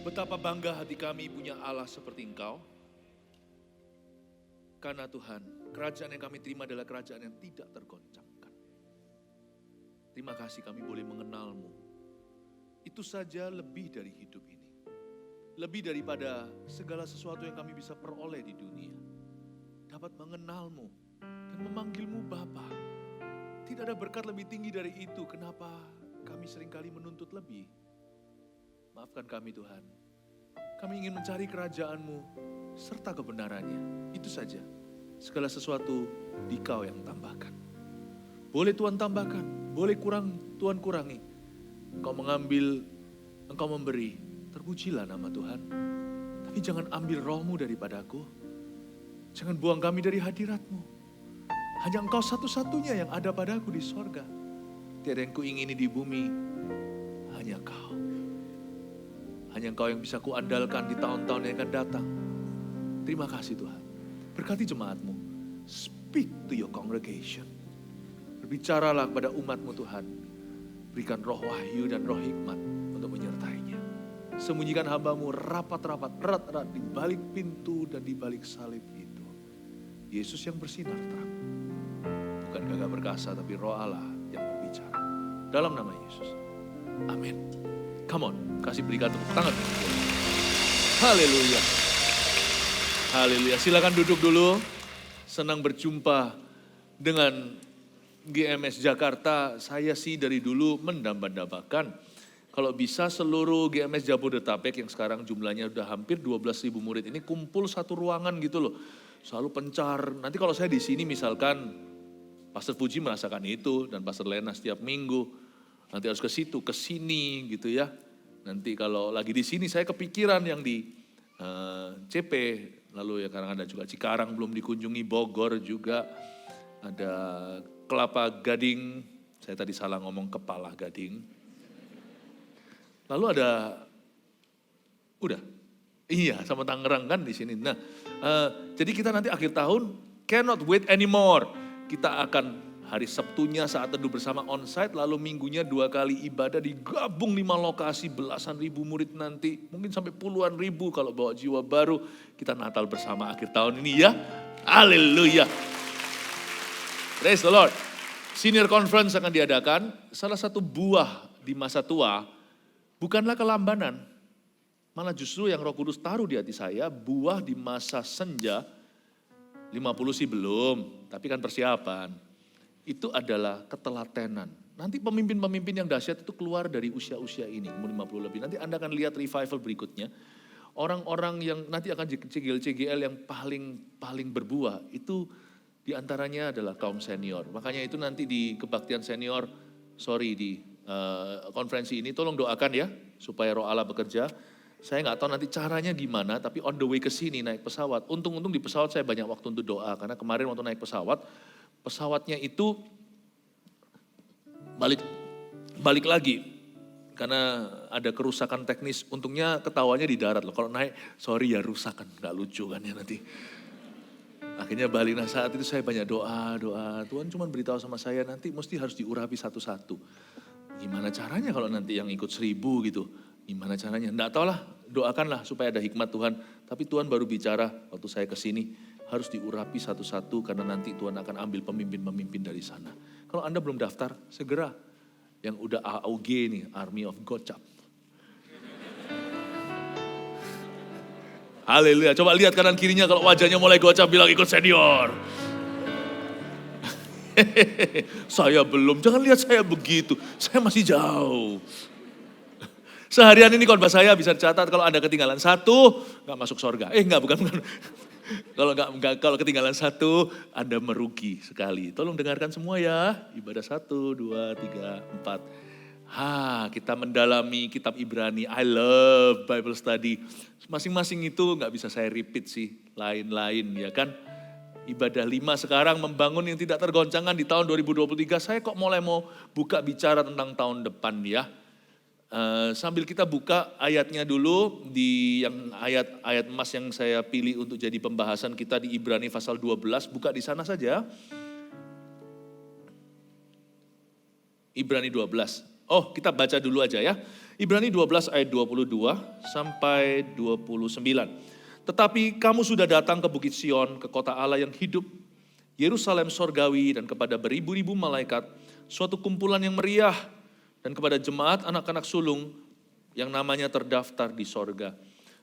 Betapa bangga hati kami punya Allah seperti Engkau. Karena Tuhan, kerajaan yang kami terima adalah kerajaan yang tidak tergoncangkan. Terima kasih kami boleh mengenal-Mu. Itu saja lebih dari hidup ini. Lebih daripada segala sesuatu yang kami bisa peroleh di dunia. Dapat mengenal-Mu dan memanggil-Mu Bapa. Tidak ada berkat lebih tinggi dari itu. Kenapa kami seringkali menuntut lebih? Maafkan kami Tuhan. Kami ingin mencari kerajaan-Mu serta kebenarannya. Itu saja. Segala sesuatu di Kau yang tambahkan. Boleh Tuhan tambahkan, boleh kurang Tuhan kurangi. Engkau mengambil, Engkau memberi. Terpujilah nama Tuhan. Tapi jangan ambil roh-Mu daripadaku. Jangan buang kami dari hadirat-Mu. Hanya Engkau satu-satunya yang ada padaku di sorga. Tiada yang kuingini di bumi, hanya Kau. Hanya Engkau yang bisa kuandalkan di tahun-tahun yang akan datang. Terima kasih Tuhan. Berkati jemaat-Mu. Speak to your congregation. Berbicaralah kepada umat-Mu Tuhan. Berikan roh wahyu dan roh hikmat untuk menyertainya. Sembunyikan hamba-Mu rapat-rapat, erat-erat di balik pintu dan di balik salib itu. Yesus yang bersinar terang. Bukan gagah perkasa tapi roh Allah yang berbicara. Dalam nama Yesus. Amin. Come on, kasih berikan tepuk tangan. Haleluya. Haleluya. Silakan duduk dulu. Senang berjumpa dengan GMS Jakarta. Saya sih dari dulu mendambakan. Kalau bisa seluruh GMS Jabodetabek yang sekarang jumlahnya udah hampir 12.000 murid ini kumpul satu ruangan gitu loh. Selalu pencar. Nanti kalau saya di sini misalkan Pastor Puji merasakan itu dan Pastor Lena setiap minggu. Nanti harus ke situ, ke sini gitu ya. Nanti kalau lagi di sini saya kepikiran yang di CP, lalu ya kadang ada juga Cikarang belum dikunjungi, Bogor juga, ada Kelapa Gading, saya tadi salah ngomong Kepala Gading. Lalu ada, udah, iya sama Tangerang kan di sini. Nah, jadi kita nanti akhir tahun cannot wait anymore. Kita akan hari Sabtunya saat teduh bersama onsite, lalu minggunya 2 kali ibadah digabung 5 lokasi, belasan ribu murid nanti, mungkin sampai puluhan ribu kalau bawa jiwa baru. Kita Natal bersama akhir tahun ini ya. Haleluya. Praise the Lord. Senior Conference akan diadakan. Salah satu buah di masa tua bukanlah kelambanan. Malah justru yang Roh Kudus taruh di hati saya, buah di masa senja, 50 sih belum, tapi kan persiapan. Itu adalah ketelatenan. Nanti pemimpin-pemimpin yang dahsyat itu keluar dari usia-usia ini, umur 50 lebih. Nanti Anda akan lihat revival berikutnya. Orang-orang yang nanti akan CGL yang paling berbuah, itu diantaranya adalah kaum senior. Makanya itu nanti di kebaktian senior, di konferensi ini tolong doakan ya, supaya roh Allah bekerja. Saya nggak tahu nanti caranya gimana, tapi on the way ke sini naik pesawat. Untung-untung di pesawat saya banyak waktu untuk doa, karena kemarin waktu naik pesawatnya itu balik lagi karena ada kerusakan teknis. Untungnya ketawanya di darat loh. Kalau naik, sorry ya rusak kan, nggak lucu kan ya nanti. Akhirnya balik. Nah saat itu saya banyak doa. Tuhan cuma beritahu sama saya nanti mesti harus diurapi satu-satu. Gimana caranya kalau nanti yang ikut 1000 gitu? Gimana caranya? Nggak tahu lah. Doakanlah supaya ada hikmat Tuhan. Tapi Tuhan baru bicara waktu saya kesini. Harus diurapi satu-satu karena nanti Tuhan akan ambil pemimpin-pemimpin dari sana. Kalau Anda belum daftar, segera. Yang udah AOG nih, Army of Gocap. Haleluya, coba lihat kanan kirinya kalau wajahnya mulai gocap bilang ikut senior. Saya belum, jangan lihat saya begitu, saya masih jauh. Seharian ini khotbah saya bisa dicatat kalau Anda ketinggalan 1, gak masuk surga. Bukan. Kalau ketinggalan 1, Anda merugi sekali. Tolong dengarkan semua ya. Ibadah 1, 2, 3, 4. Kita mendalami kitab Ibrani. I love Bible study. Masing-masing itu gak bisa saya repeat sih. Lain-lain ya kan. Ibadah 5 sekarang membangun yang tidak tergoncangkan di tahun 2023. Saya kok mulai mau buka bicara tentang tahun depan ya. Sambil kita buka ayatnya dulu, di yang ayat emas yang saya pilih untuk jadi pembahasan kita di Ibrani pasal 12, buka di sana saja. Ibrani 12. Oh, kita baca dulu aja ya. Ibrani 12 ayat 22 sampai 29. Tetapi kamu sudah datang ke Bukit Sion, ke kota Allah yang hidup, Yerusalem sorgawi, dan kepada beribu-ribu malaikat, suatu kumpulan yang meriah, dan kepada jemaat anak-anak sulung yang namanya terdaftar di sorga,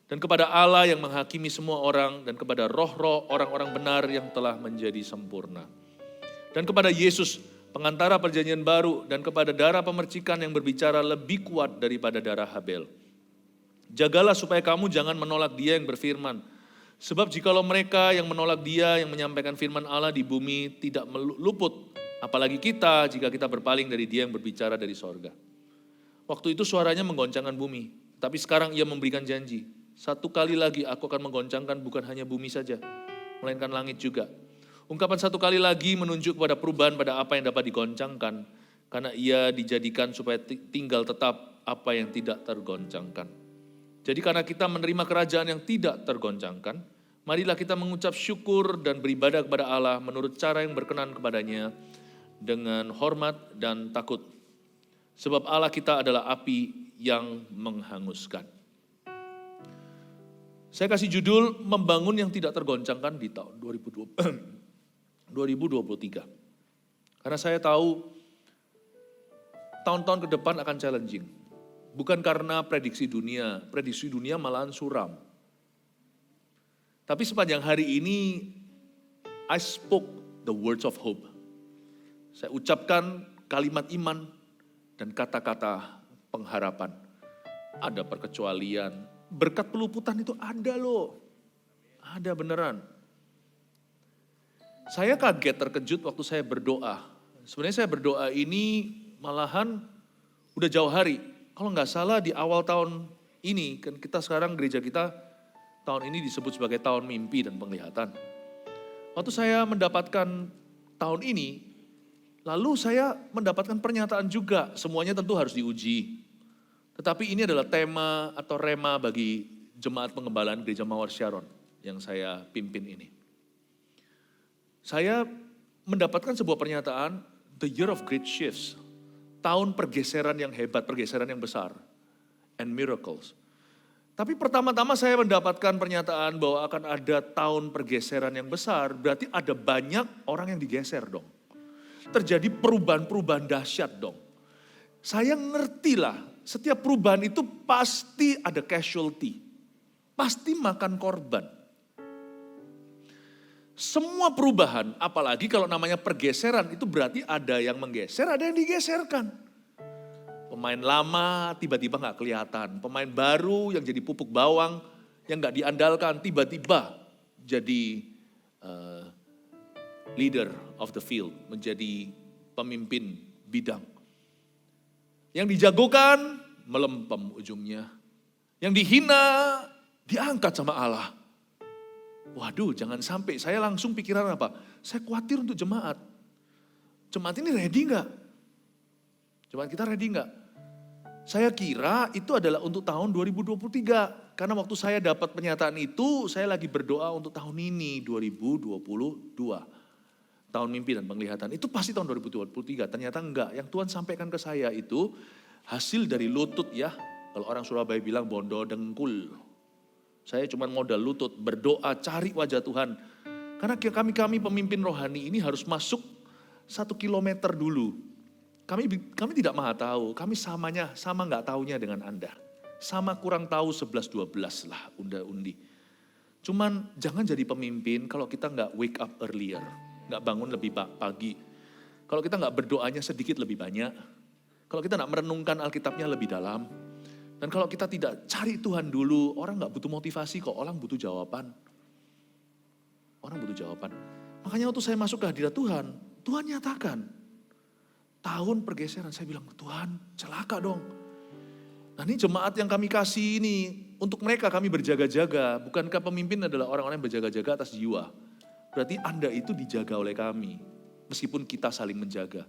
dan kepada Allah yang menghakimi semua orang, dan kepada roh-roh orang-orang benar yang telah menjadi sempurna, dan kepada Yesus, pengantara perjanjian baru, dan kepada darah pemercikan yang berbicara lebih kuat daripada darah Habel. Jagalah supaya kamu jangan menolak Dia yang berfirman. Sebab jikalau mereka yang menolak Dia yang menyampaikan firman Allah di bumi tidak luput, apalagi kita jika kita berpaling dari Dia yang berbicara dari sorga. Waktu itu suaranya menggoncangkan bumi, tapi sekarang Ia memberikan janji. Satu kali lagi aku akan menggoncangkan bukan hanya bumi saja, melainkan langit juga. Ungkapan satu kali lagi menunjuk pada perubahan pada apa yang dapat digoncangkan, karena Ia dijadikan supaya tinggal tetap apa yang tidak tergoncangkan. Jadi karena kita menerima kerajaan yang tidak tergoncangkan, marilah kita mengucap syukur dan beribadah kepada Allah menurut cara yang berkenan kepadanya dengan hormat dan takut. Sebab Allah kita adalah api yang menghanguskan. Saya kasih judul membangun yang tidak tergoncangkan di tahun 2023. Karena saya tahu tahun-tahun ke depan akan challenging. Bukan karena prediksi dunia malahan suram. Tapi sepanjang hari ini, I spoke the words of hope. Saya ucapkan kalimat iman dan kata-kata pengharapan. Ada perkecualian, berkat peluputan itu ada loh. Ada beneran. Saya kaget terkejut waktu saya berdoa. Sebenarnya saya berdoa ini malahan udah jauh hari. Kalau nggak salah di awal tahun ini, kan kita sekarang gereja kita tahun ini disebut sebagai tahun mimpi dan penglihatan. Waktu saya mendapatkan tahun ini, lalu saya mendapatkan pernyataan juga, semuanya tentu harus diuji. Tetapi ini adalah tema atau rema bagi jemaat pengembalaan Gereja Mawar Sharon yang saya pimpin ini. Saya mendapatkan sebuah pernyataan, the year of great shifts. Tahun pergeseran yang hebat, pergeseran yang besar. And miracles. Tapi pertama-tama saya mendapatkan pernyataan bahwa akan ada tahun pergeseran yang besar, berarti ada banyak orang yang digeser dong. Terjadi perubahan-perubahan dahsyat dong. Saya ngertilah, setiap perubahan itu pasti ada casualty. Pasti makan korban. Semua perubahan, apalagi kalau namanya pergeseran, itu berarti ada yang menggeser, ada yang digeserkan. Pemain lama tiba-tiba gak kelihatan, pemain baru yang jadi pupuk bawang, yang gak diandalkan, tiba-tiba jadi leader of the field, menjadi pemimpin bidang. Yang dijagokan, melempem ujungnya. Yang dihina, diangkat sama Allah. Waduh, jangan sampai. Saya langsung pikiran apa? Saya khawatir untuk jemaat. Jemaat ini ready gak? Jemaat kita ready gak? Saya kira itu adalah untuk tahun 2023. Karena waktu saya dapat pernyataan itu, saya lagi berdoa untuk tahun ini, 2022. Tahun mimpi dan penglihatan. Itu pasti tahun 2023. Ternyata enggak. Yang Tuhan sampaikan ke saya itu hasil dari lutut ya. Kalau orang Surabaya bilang bondo dengkul. Saya cuma modal lutut, berdoa, cari wajah Tuhan. Karena kami pemimpin rohani ini harus masuk 1 kilometer dulu. Kami tidak maha tahu, kami sama nggak taunya dengan Anda. Sama kurang tahu 11-12 lah undi. Cuman jangan jadi pemimpin kalau kita nggak wake up earlier. Nggak bangun lebih pagi. Kalau kita nggak berdoanya sedikit lebih banyak. Kalau kita nggak merenungkan Alkitabnya lebih dalam. Dan kalau kita tidak cari Tuhan dulu, orang gak butuh motivasi kok, orang butuh jawaban. Orang butuh jawaban. Makanya waktu saya masuk ke hadirat Tuhan, Tuhan nyatakan. Tahun pergeseran, saya bilang, Tuhan celaka dong. Nah ini jemaat yang kami kasih ini, untuk mereka kami berjaga-jaga. Bukankah pemimpin adalah orang-orang yang berjaga-jaga atas jiwa. Berarti Anda itu dijaga oleh kami, meskipun kita saling menjaga.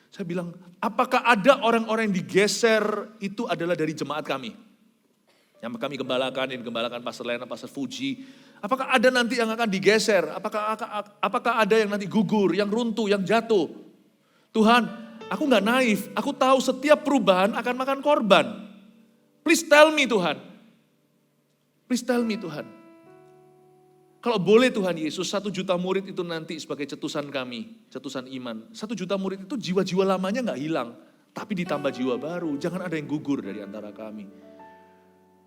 Saya bilang, apakah ada orang-orang yang digeser itu adalah dari jemaat kami? Yang kami gembalakan, yang gembalakan Pastor Lena, Pastor Fuji. Apakah ada nanti yang akan digeser? Apakah ada yang nanti gugur, yang runtuh, yang jatuh? Tuhan, aku gak naif. Aku tahu setiap perubahan akan makan korban. Please tell me Tuhan. Please tell me Tuhan. Kalau boleh Tuhan Yesus, 1 juta murid itu nanti sebagai cetusan kami, cetusan iman. 1 juta murid itu jiwa-jiwa lamanya gak hilang, tapi ditambah jiwa baru. Jangan ada yang gugur dari antara kami.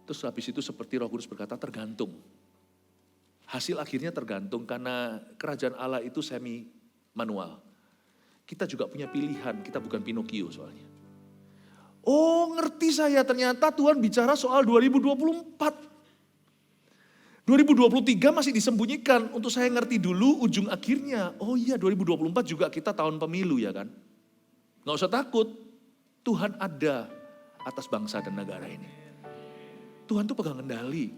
Terus habis itu seperti Roh Kudus berkata, tergantung. Hasil akhirnya tergantung karena kerajaan Allah itu semi manual. Kita juga punya pilihan, kita bukan Pinocchio soalnya. Oh ngerti saya, ternyata Tuhan bicara soal 2024. 2023 masih disembunyikan, untuk saya ngerti dulu ujung akhirnya. Oh iya 2024 juga kita tahun pemilu ya kan. Gak usah takut, Tuhan ada atas bangsa dan negara ini. Tuhan tuh pegang kendali.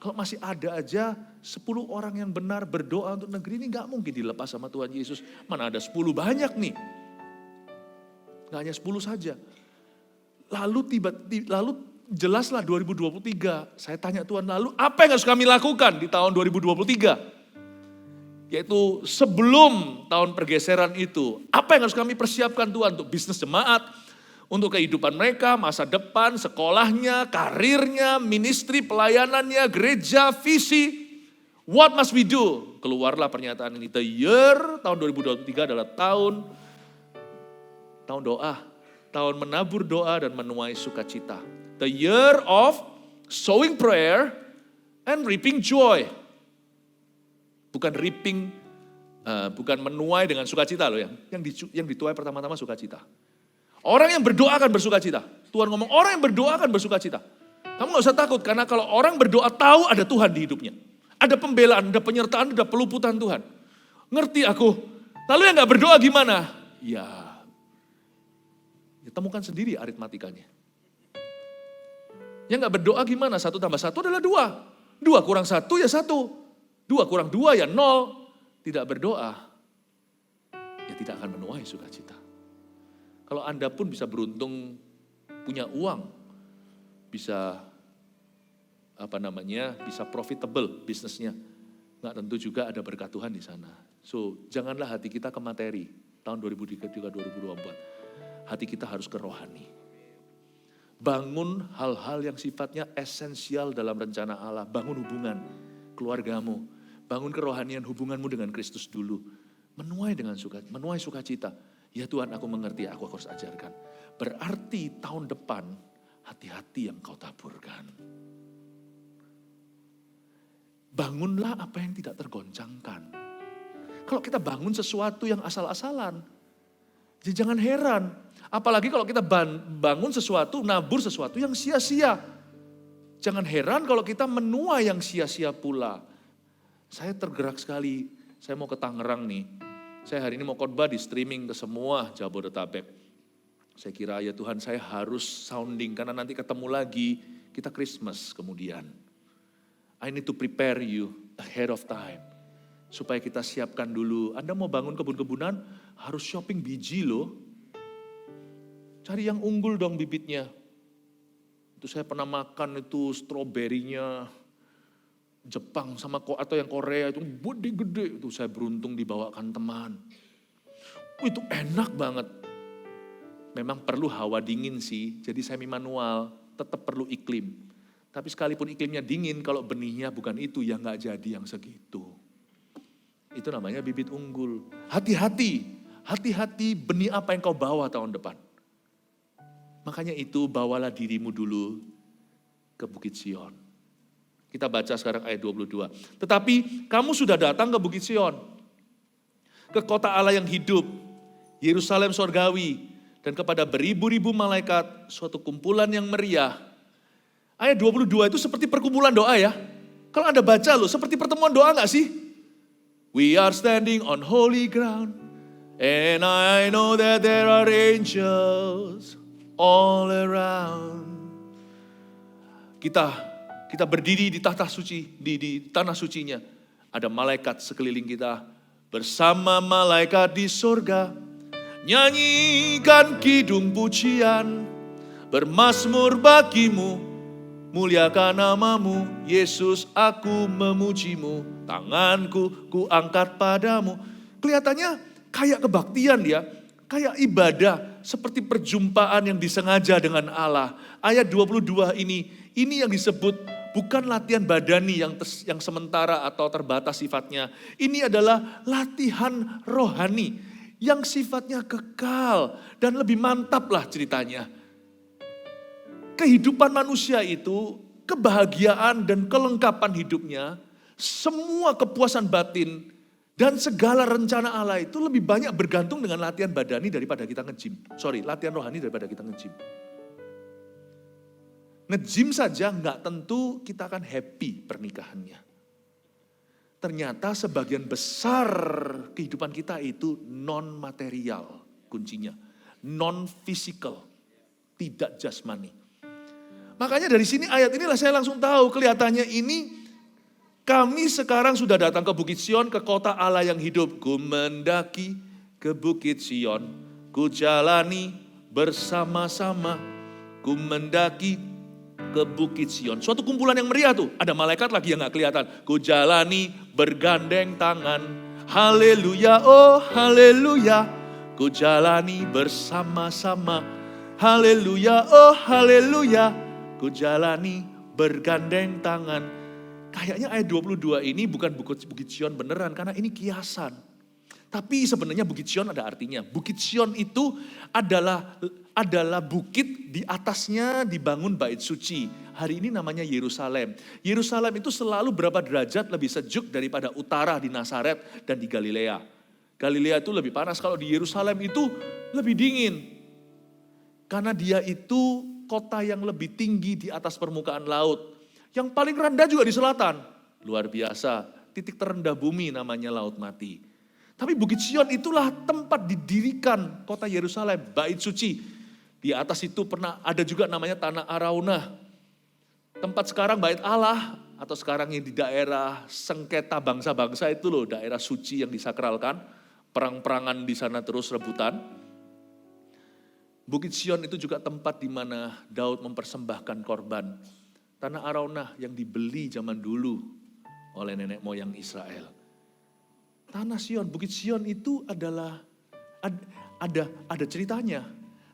Kalau masih ada aja 10 orang yang benar berdoa untuk negeri ini gak mungkin dilepas sama Tuhan Yesus. Mana ada 10 banyak nih. Gak hanya 10 saja. Lalu jelaslah 2023, saya tanya Tuhan lalu apa yang harus kami lakukan di tahun 2023? Yaitu sebelum tahun pergeseran itu, apa yang harus kami persiapkan Tuhan untuk bisnis jemaat, untuk kehidupan mereka, masa depan, sekolahnya, karirnya, ministry, pelayanannya, gereja, visi. What must we do? Keluarlah pernyataan ini, the year, tahun 2023 adalah tahun doa, tahun menabur doa dan menuai sukacita. The year of sowing prayer and reaping joy. Bukan reaping, bukan menuai dengan sukacita loh ya. Yang dituai pertama-tama sukacita. Orang yang berdoa akan bersukacita. Tuhan ngomong orang yang berdoa akan bersukacita. Kamu gak usah takut karena kalau orang berdoa tahu ada Tuhan di hidupnya. Ada pembelaan, ada penyertaan, ada peluputan Tuhan. Ngerti aku. Lalu yang gak berdoa gimana? Ya temukan sendiri aritmatikanya. Yang gak berdoa gimana? 1 tambah 1 adalah 2. 2 kurang 1 ya 1. 2 kurang 2 ya 0. Tidak berdoa, ya tidak akan menuai sukacita. Kalau Anda pun bisa beruntung punya uang, bisa bisa profitable bisnisnya. Nggak tentu juga ada berkat Tuhan di sana. So janganlah hati kita ke materi tahun 2023-2024. Hati kita harus ke rohani. Bangun hal-hal yang sifatnya esensial dalam rencana Allah. Bangun hubungan keluargamu. Bangun kerohanian hubunganmu dengan Kristus dulu. Menuai sukacita. Ya Tuhan aku mengerti, aku harus ajarkan. Berarti tahun depan hati-hati yang kau taburkan. Bangunlah apa yang tidak tergoncangkan. Kalau kita bangun sesuatu yang asal-asalan, ya jangan heran. Apalagi kalau kita bangun sesuatu, nabur sesuatu yang sia-sia. Jangan heran kalau kita menuai yang sia-sia pula. Saya tergerak sekali, saya mau ke Tangerang nih. Saya hari ini mau khotbah di streaming ke semua Jabodetabek. Saya kira ya Tuhan saya harus sounding karena nanti ketemu lagi kita Christmas kemudian. I need to prepare you ahead of time. Supaya kita siapkan dulu. Anda mau bangun kebun-kebunan harus shopping biji loh. Cari yang unggul dong bibitnya. Itu saya pernah makan itu stroberinya Jepang sama atau yang Korea itu gede-gede. Itu saya beruntung dibawakan teman. Itu enak banget. Memang perlu hawa dingin sih, jadi semi manual, tetap perlu iklim. Tapi sekalipun iklimnya dingin, kalau benihnya bukan itu, ya nggak jadi yang segitu. Itu namanya bibit unggul. Hati-hati benih apa yang kau bawa tahun depan. Makanya itu bawalah dirimu dulu ke Bukit Sion. Kita baca sekarang ayat 22. Tetapi kamu sudah datang ke Bukit Sion, ke kota Allah yang hidup, Yerusalem sorgawi, dan kepada beribu-ribu malaikat, suatu kumpulan yang meriah. Ayat 22 itu seperti perkumpulan doa ya. Kalau Anda baca loh, seperti pertemuan doa gak sih? We are standing on holy ground, and I know that there are angels all around. Kita berdiri di tahta suci, di tanah sucinya. Ada malaikat sekeliling kita. Bersama malaikat di sorga. Nyanyikan kidung pujian. Bermazmur bagimu. Muliakan namamu. Yesus aku memujimu. Tanganku ku angkat padamu. Kelihatannya kayak kebaktian dia. Kayak ibadah. seperti perjumpaan yang disengaja dengan Allah. Ayat 22 ini yang disebut bukan latihan badani yang sementara atau terbatas sifatnya. Ini adalah latihan rohani yang sifatnya kekal dan lebih mantap lah ceritanya. Kehidupan manusia itu, kebahagiaan dan kelengkapan hidupnya, semua kepuasan batin dan segala rencana Allah itu lebih banyak bergantung dengan latihan badani daripada kita nge-gym. Latihan rohani daripada kita nge-gym. Nge-gym saja nggak tentu kita akan happy pernikahannya. Ternyata sebagian besar kehidupan kita itu non-material kuncinya. Non-physical, tidak jasmani. Makanya dari sini ayat inilah saya langsung tahu kelihatannya ini kami sekarang sudah datang ke Bukit Sion, ke kota Allah yang hidup. Ku mendaki ke Bukit Sion, ku jalani bersama-sama. Ku mendaki ke Bukit Sion. Suatu kumpulan yang meriah tuh. Ada malaikat lagi yang gak kelihatan. Ku jalani bergandeng tangan. Haleluya, oh haleluya. Ku jalani bersama-sama. Haleluya, oh haleluya. Ku jalani bergandeng tangan. Kayaknya ayat 22 ini bukan Bukit Sion beneran karena ini kiasan. Tapi sebenarnya Bukit Sion ada artinya. Bukit Sion itu adalah bukit di atasnya dibangun bait suci. Hari ini namanya Yerusalem. Yerusalem itu selalu berapa derajat lebih sejuk daripada utara di Nazaret dan di Galilea. Galilea itu lebih panas, kalau di Yerusalem itu lebih dingin. Karena dia itu kota yang lebih tinggi di atas permukaan laut. Yang paling rendah juga di selatan. Luar biasa, titik terendah bumi namanya Laut Mati. Tapi Bukit Sion itulah tempat didirikan kota Yerusalem, bait suci. Di atas itu pernah ada juga namanya Tanah Araunah. Tempat sekarang bait Allah, atau sekarang yang di daerah sengketa bangsa-bangsa itu loh, daerah suci yang disakralkan. Perang-perangan di sana terus rebutan. Bukit Sion itu juga tempat di mana Daud mempersembahkan korban. Tanah Araunah yang dibeli zaman dulu oleh nenek moyang Israel. Tanah Sion, Bukit Sion itu adalah ada ceritanya.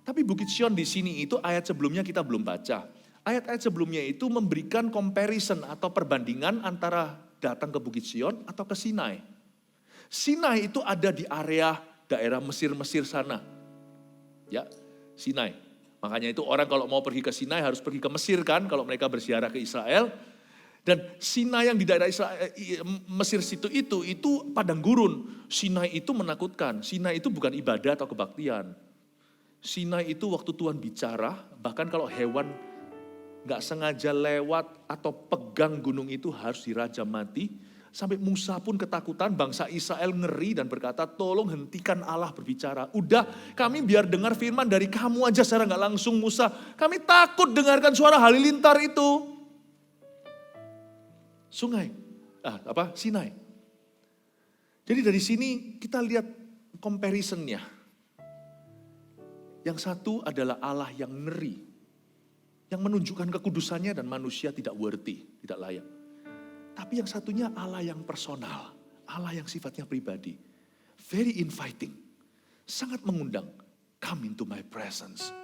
Tapi Bukit Sion di sini itu ayat sebelumnya kita belum baca. Ayat-ayat sebelumnya itu memberikan comparison atau perbandingan antara datang ke Bukit Sion atau ke Sinai. Sinai itu ada di area daerah Mesir sana. Ya, Sinai. Makanya itu orang kalau mau pergi ke Sinai harus pergi ke Mesir kan kalau mereka berziarah ke Israel. Dan Sinai yang di daerah Mesir situ itu padang gurun. Sinai itu menakutkan. Sinai itu bukan ibadah atau kebaktian. Sinai itu waktu Tuhan bicara, bahkan kalau hewan gak sengaja lewat atau pegang gunung itu harus dirajam mati. Sampai Musa pun ketakutan, bangsa Israel ngeri dan berkata, tolong hentikan Allah berbicara. Udah, kami biar dengar firman dari kamu aja secara gak langsung Musa. Kami takut dengarkan suara halilintar itu. Sinai. Jadi dari sini kita lihat comparisonnya. Yang satu adalah Allah yang ngeri. Yang menunjukkan kekudusannya dan manusia tidak worthy, tidak layak. Tapi yang satunya Allah yang personal, Allah yang sifatnya pribadi. Very inviting, sangat mengundang. Come into my presence,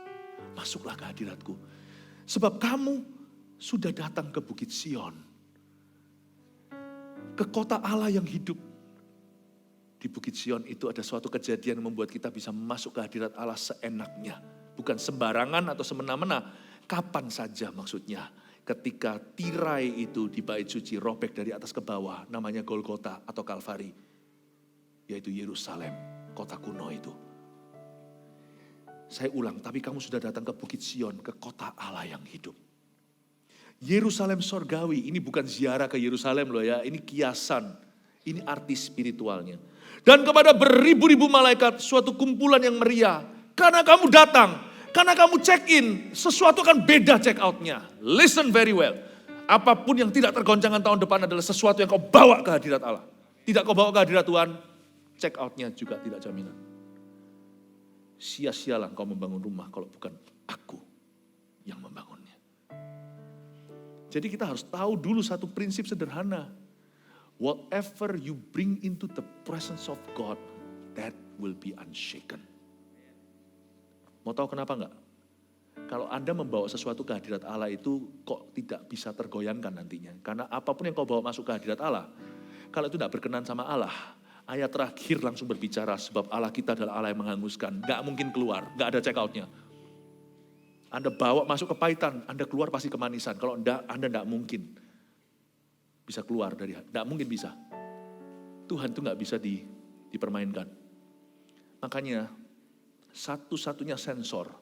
masuklah ke hadiratku. Sebab kamu sudah datang ke Bukit Sion. Ke kota Allah yang hidup. Di Bukit Sion itu ada suatu kejadian yang membuat kita bisa masuk ke hadirat Allah seenaknya. Bukan sembarangan atau semena-mena, kapan saja maksudnya. Ketika tirai itu di bait suci robek dari atas ke bawah, namanya Golgota atau Kalvari, yaitu Yerusalem, kota kuno itu. Saya ulang, tapi kamu sudah datang ke Bukit Sion, ke kota Allah yang hidup. Yerusalem sorgawi, ini bukan ziarah ke Yerusalem loh ya, ini kiasan, ini arti spiritualnya. Dan kepada beribu-ribu malaikat, suatu kumpulan yang meriah, karena kamu datang. Karena kamu check in, sesuatu akan beda check outnya. Listen very well. Apapun yang tidak tergoncangkan tahun depan adalah sesuatu yang kau bawa ke hadirat Allah. Tidak kau bawa ke hadirat Tuhan, check outnya juga tidak jaminan. Sia-sialah kau membangun rumah kalau bukan aku yang membangunnya. Jadi kita harus tahu dulu satu prinsip sederhana. Whatever you bring into the presence of God, that will be unshaken. Mau tahu kenapa enggak? Kalau Anda membawa sesuatu ke hadirat Allah itu kok tidak bisa tergoyangkan nantinya. Karena apapun yang kau bawa masuk ke hadirat Allah, kalau itu tidak berkenan sama Allah, ayat terakhir langsung berbicara sebab Allah kita adalah Allah yang menghanguskan. Gak mungkin keluar, gak ada check out-nya. Anda bawa masuk kepahitan, Anda keluar pasti kemanisan. Kalau enggak, Anda enggak mungkin bisa keluar dari, enggak mungkin bisa. Tuhan itu enggak bisa dipermainkan. Makanya satu-satunya sensor,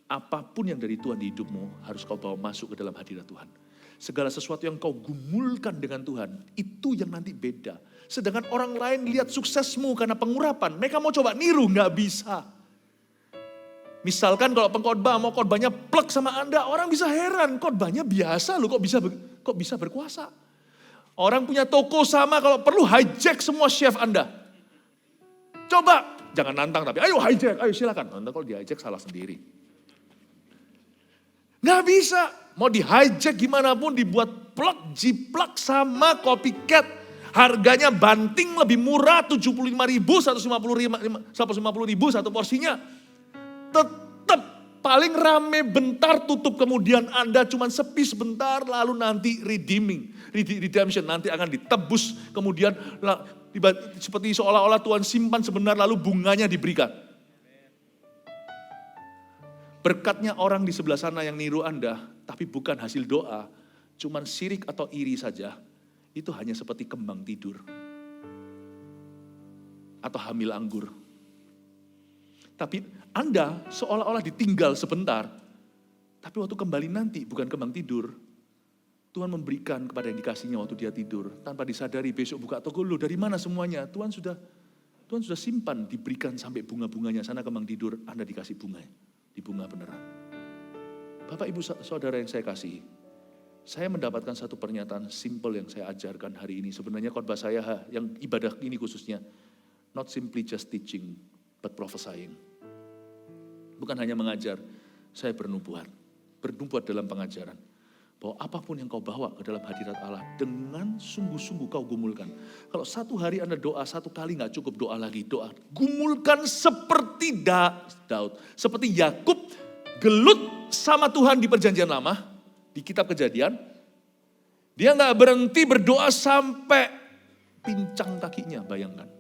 apapun yang dari Tuhan di hidupmu harus kau bawa masuk ke dalam hadirat Tuhan. Segala sesuatu yang kau gumulkan dengan Tuhan, itu yang nanti beda. Sedangkan orang lain lihat suksesmu karena pengurapan, mereka mau coba niru, nggak bisa. Misalkan kalau pengkhotbah mau khotbahnya plek sama Anda, orang bisa heran, khotbahnya biasa loh, kok bisa berkuasa. Orang punya toko sama, kalau perlu hijack semua chef Anda. Coba, jangan nantang tapi ayo hijack, ayo silakan. Anda kalau di hijack salah sendiri. Nggak bisa, mau di hijack gimana pun dibuat plek, jiplak sama copycat. Harganya banting lebih murah 75.000, 150.000 satu porsinya. Tetap paling rame bentar tutup, kemudian Anda cuma sepi sebentar lalu nanti redemption nanti akan ditebus, kemudian seperti seolah-olah Tuhan simpan sebentar lalu bunganya diberikan. Berkatnya orang di sebelah sana yang niru Anda, tapi bukan hasil doa, cuman sirik atau iri saja, itu hanya seperti kembang tidur. Atau hamil anggur. Tapi Anda seolah-olah ditinggal sebentar, tapi waktu kembali nanti bukan kembang tidur. Tuhan memberikan kepada yang dikasihnya waktu dia tidur, tanpa disadari besok buka toko, loh dari mana semuanya? Tuhan sudah simpan, diberikan sampai bunga-bunganya, sana kembang tidur, Anda dikasih bunga. Di bunga beneran. Bapak Ibu Saudara yang saya kasih, saya mendapatkan satu pernyataan simple yang saya ajarkan hari ini. Sebenarnya khotbah saya yang ibadah ini khususnya, not simply just teaching, but prophesying. Bukan hanya mengajar, saya bernubuat dalam pengajaran. Bahwa apapun yang kau bawa ke dalam hadirat Allah, dengan sungguh-sungguh kau gumulkan. Kalau satu hari Anda doa, satu kali gak cukup, doa lagi, doa. Gumulkan seperti Daud. Seperti Yakub gelut sama Tuhan di perjanjian lama, di kitab Kejadian. Dia gak berhenti berdoa sampai pincang kakinya, bayangkan.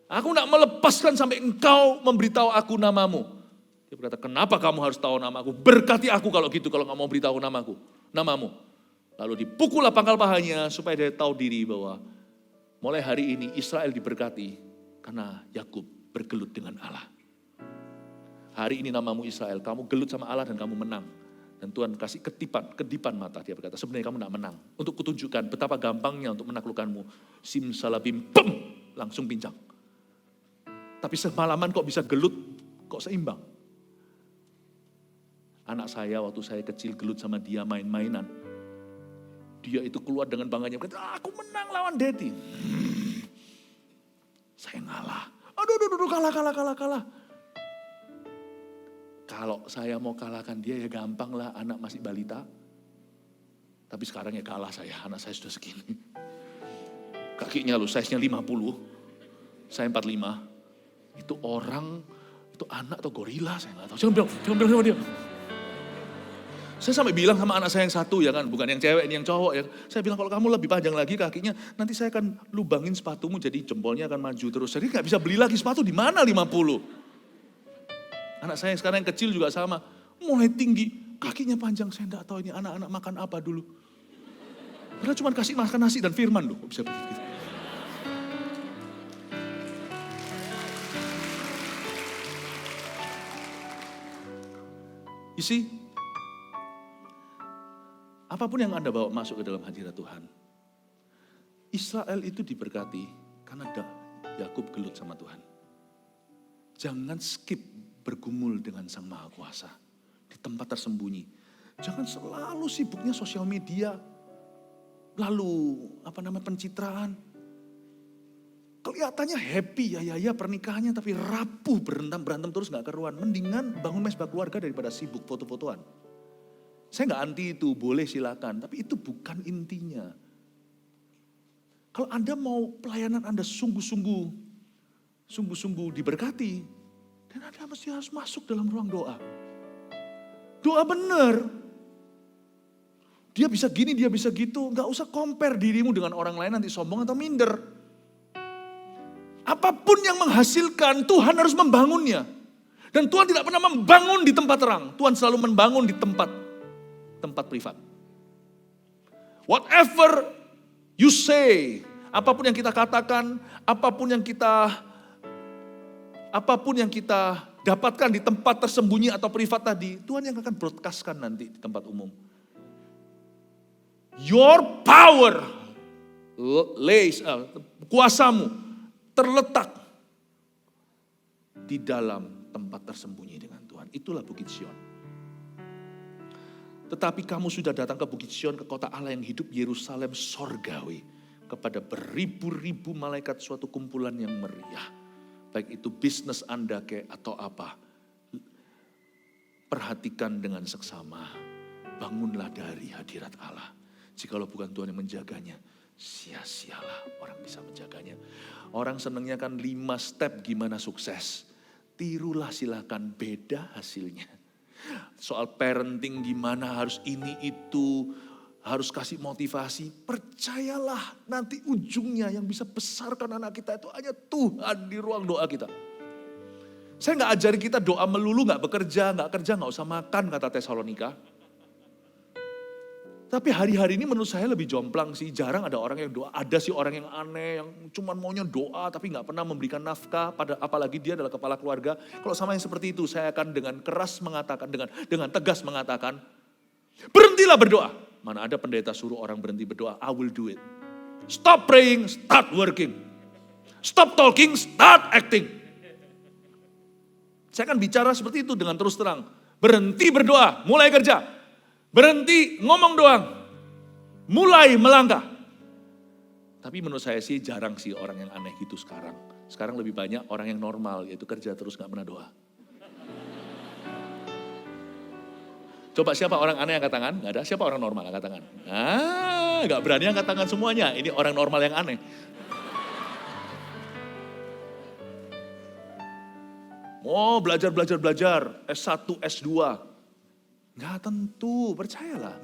Aku gak melepaskan sampai engkau memberitahu aku namamu. Dia berkata, kenapa kamu harus tahu namaku? Berkati aku kalau gitu, kalau gak mau beritahu namamu. Lalu dipukullah pangkal pahanya supaya dia tahu diri bahwa mulai hari ini Israel diberkati karena Yakub bergelut dengan Allah. Hari ini namamu Israel, kamu gelut sama Allah dan kamu menang. Dan Tuhan kasih kedipan mata, dia berkata sebenarnya kamu tidak menang. Untuk kutunjukkan betapa gampangnya untuk menaklukkanmu. Simsalabim, pem, langsung pincang. Tapi semalaman kok bisa gelut, kok seimbang. Anak saya waktu saya kecil gelut sama dia main-mainan. Dia itu keluar dengan bangganya, berkata, aku menang lawan Daddy. Saya ngalah. Aduh, kalah. Kalau saya mau kalahkan dia ya gampang lah, anak masih balita. Tapi sekarang ya kalah saya, anak saya sudah segini. Kakinya loh, size-nya 50, saya 45. Itu orang, itu anak atau gorila, saya nggak tahu. Jangan bilang sama dia. Saya sampai bilang sama anak saya yang satu ya kan, bukan yang cewek ini yang cowok ya. Saya bilang kalau kamu lebih panjang lagi kakinya, nanti saya akan lubangin sepatumu jadi jempolnya akan maju terus. Jadi gak bisa beli lagi sepatu di mana 50. Anak saya yang sekarang yang kecil juga sama, mulai tinggi, kakinya panjang. Saya enggak tahu ini anak-anak makan apa dulu. Padahal cuma kasih makan nasi dan firman loh, kok bisa begitu. You see? Apapun yang Anda bawa masuk ke dalam hadirat Tuhan. Israel itu diberkati karena Yakub gelut sama Tuhan. Jangan skip bergumul dengan Sang Maha Kuasa. Di tempat tersembunyi. Jangan selalu sibuknya sosial media. Lalu pencitraan. Kelihatannya happy ya pernikahannya tapi rapuh berantem terus gak keruan. Mendingan bangun mesbah keluarga daripada sibuk foto-fotoan. Saya nggak anti itu, boleh silakan. Tapi itu bukan intinya. Kalau Anda mau pelayanan Anda sungguh-sungguh diberkati. Dan Anda mesti harus masuk dalam ruang doa. Doa benar. Dia bisa gini, dia bisa gitu. Gak usah compare dirimu dengan orang lain nanti sombong atau minder. Apapun yang menghasilkan, Tuhan harus membangunnya. Dan Tuhan tidak pernah membangun di tempat terang. Tuhan selalu membangun di tempat privat. Whatever you say, apapun yang kita katakan, apapun yang kita dapatkan di tempat tersembunyi atau privat tadi, Tuhan yang akan broadcastkan nanti di tempat umum. Your power lays, kuasamu terletak di dalam tempat tersembunyi dengan Tuhan. Itulah Bukit Sion. Tetapi kamu sudah datang ke Bukit Sion, ke kota Allah yang hidup, Yerusalem sorgawi, kepada beribu-ribu malaikat, suatu kumpulan yang meriah. Baik itu bisnis Anda atau apa. Perhatikan dengan seksama. Bangunlah dari hadirat Allah. Jikalau bukan Tuhan yang menjaganya, sia-sialah orang bisa menjaganya. Orang senangnya kan 5 step gimana sukses. Tirulah silakan, beda hasilnya. Soal parenting gimana, harus ini itu, harus kasih motivasi. Percayalah nanti ujungnya yang bisa besarkan anak kita itu hanya Tuhan di ruang doa kita. Saya gak ajari kita doa melulu, gak bekerja, gak kerja, gak usah makan, kata Tesalonika. Tapi hari-hari ini menurut saya lebih jomplang sih. Jarang ada orang yang doa. Ada sih orang yang aneh, yang cuma maunya doa tapi gak pernah memberikan nafkah. Apalagi dia adalah kepala keluarga. Kalau sama yang seperti itu, saya akan dengan keras mengatakan, dengan tegas mengatakan, berhentilah berdoa. Mana ada pendeta suruh orang berhenti berdoa, I will do it. Stop praying, start working. Stop talking, start acting. Saya akan bicara seperti itu dengan terus terang. Berhenti berdoa, mulai kerja. Berhenti ngomong doang, mulai melangkah. Tapi menurut saya sih jarang sih orang yang aneh gitu sekarang. Sekarang lebih banyak orang yang normal, yaitu kerja terus gak pernah doa. Coba siapa orang aneh angkat tangan? Gak ada. Siapa orang normal angkat tangan? Gak berani angkat tangan semuanya. Ini orang normal yang aneh. Mau belajar. S1, S2. Gak tentu, percayalah.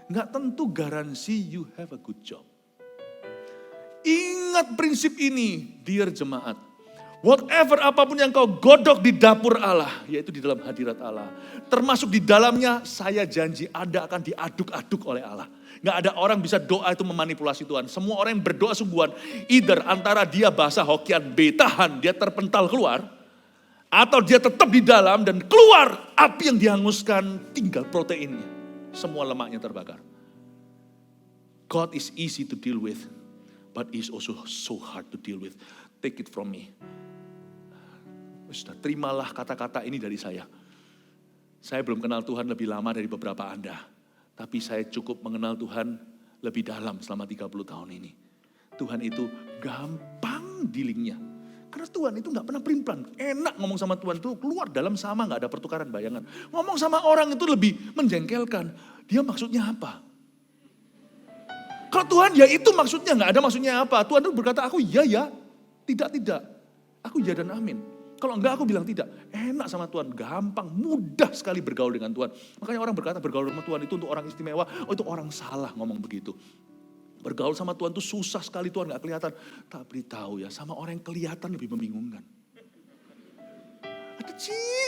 Gak tentu garansi you have a good job. Ingat prinsip ini, dear jemaat. Whatever apapun yang kau godok di dapur Allah, yaitu di dalam hadirat Allah. Termasuk di dalamnya, saya janji Anda akan diaduk-aduk oleh Allah. Gak ada orang bisa doa itu memanipulasi Tuhan. Semua orang yang berdoa sungguhan, either antara dia bahasa Hokian betahan, dia terpental keluar, atau dia tetap di dalam dan keluar api yang dihanguskan, tinggal proteinnya. Semua lemaknya terbakar. God is easy to deal with, but is also so hard to deal with. Take it from me. Sudah, terimalah kata-kata ini dari saya. Saya belum kenal Tuhan lebih lama dari beberapa Anda. Tapi saya cukup mengenal Tuhan lebih dalam selama 30 tahun ini. Tuhan itu gampang dealingnya. Karena Tuhan itu gak pernah pelin-pelan. Enak ngomong sama Tuhan itu keluar dalam sama, gak ada pertukaran bayangan. Ngomong sama orang itu lebih menjengkelkan. Dia maksudnya apa? Kalau Tuhan ya itu maksudnya, gak ada maksudnya apa. Tuhan itu berkata aku ya, tidak. Aku ya dan amin. Kalau enggak aku bilang tidak. Enak sama Tuhan, gampang, mudah sekali bergaul dengan Tuhan. Makanya orang berkata bergaul sama Tuhan itu untuk orang istimewa. Oh itu orang salah ngomong begitu. Bergaul sama Tuhan itu susah sekali, Tuhan gak kelihatan. Tak beritahu ya, sama orang yang kelihatan lebih membingungkan. Ada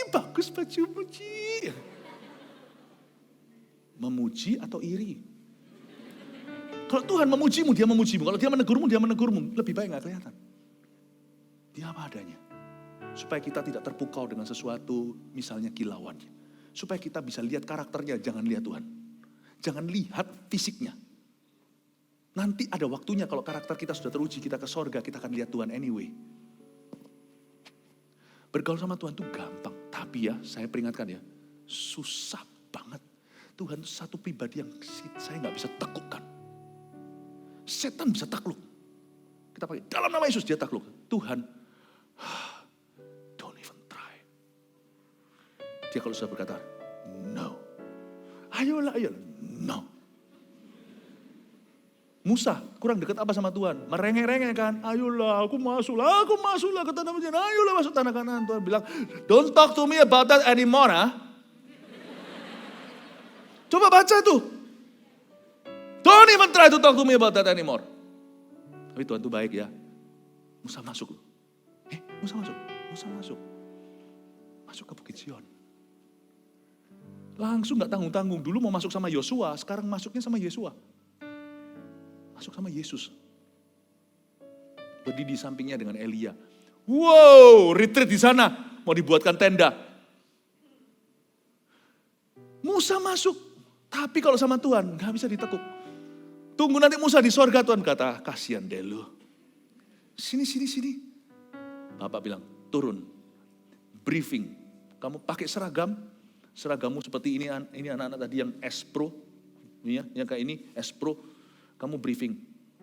bagus bajumu Ci. Memuji atau iri? Kalau Tuhan memujimu, dia memujimu. Kalau dia menegurmu. Lebih baik gak kelihatan. Dia apa adanya. Supaya kita tidak terpukau dengan sesuatu, misalnya kilauan. Supaya kita bisa lihat karakternya, jangan lihat Tuhan. Jangan lihat fisiknya. Nanti ada waktunya kalau karakter kita sudah teruji, kita ke sorga, kita akan lihat Tuhan anyway. Bergaul sama Tuhan itu gampang. Tapi ya, saya peringatkan ya, susah banget. Tuhan itu satu pribadi yang saya gak bisa tekukkan. Setan bisa takluk. Kita pakai, dalam nama Yesus dia takluk. Tuhan, don't even try. Dia kalau sudah berkata, no. Ayolah, no. Musa kurang dekat apa sama Tuhan? Merengek-rengek kan, ayolah aku masuklah ke tanah perjanjian, ayolah masuk tanah Kanaan. Tuhan bilang, don't talk to me about that anymore. Coba baca tuh. Don't even try to talk to me about that anymore. Tapi Tuhan tuh baik ya. Musa masuk loh. Musa masuk. Masuk ke Bukit Sion. Langsung gak tanggung-tanggung. Dulu mau masuk sama Yosua, sekarang masuknya sama Yesua. Masuk sama Yesus. Berdiri di sampingnya dengan Elia. Wow, retreat di sana. Mau dibuatkan tenda. Musa masuk. Tapi kalau sama Tuhan, gak bisa ditekuk. Tunggu nanti Musa di sorga, Tuhan kata, kasihan deh lu. Sini. Bapak bilang, turun. Briefing. Kamu pakai seragammu seperti ini anak-anak tadi yang S-Pro. Yang kayak ini, S-Pro. Kamu briefing.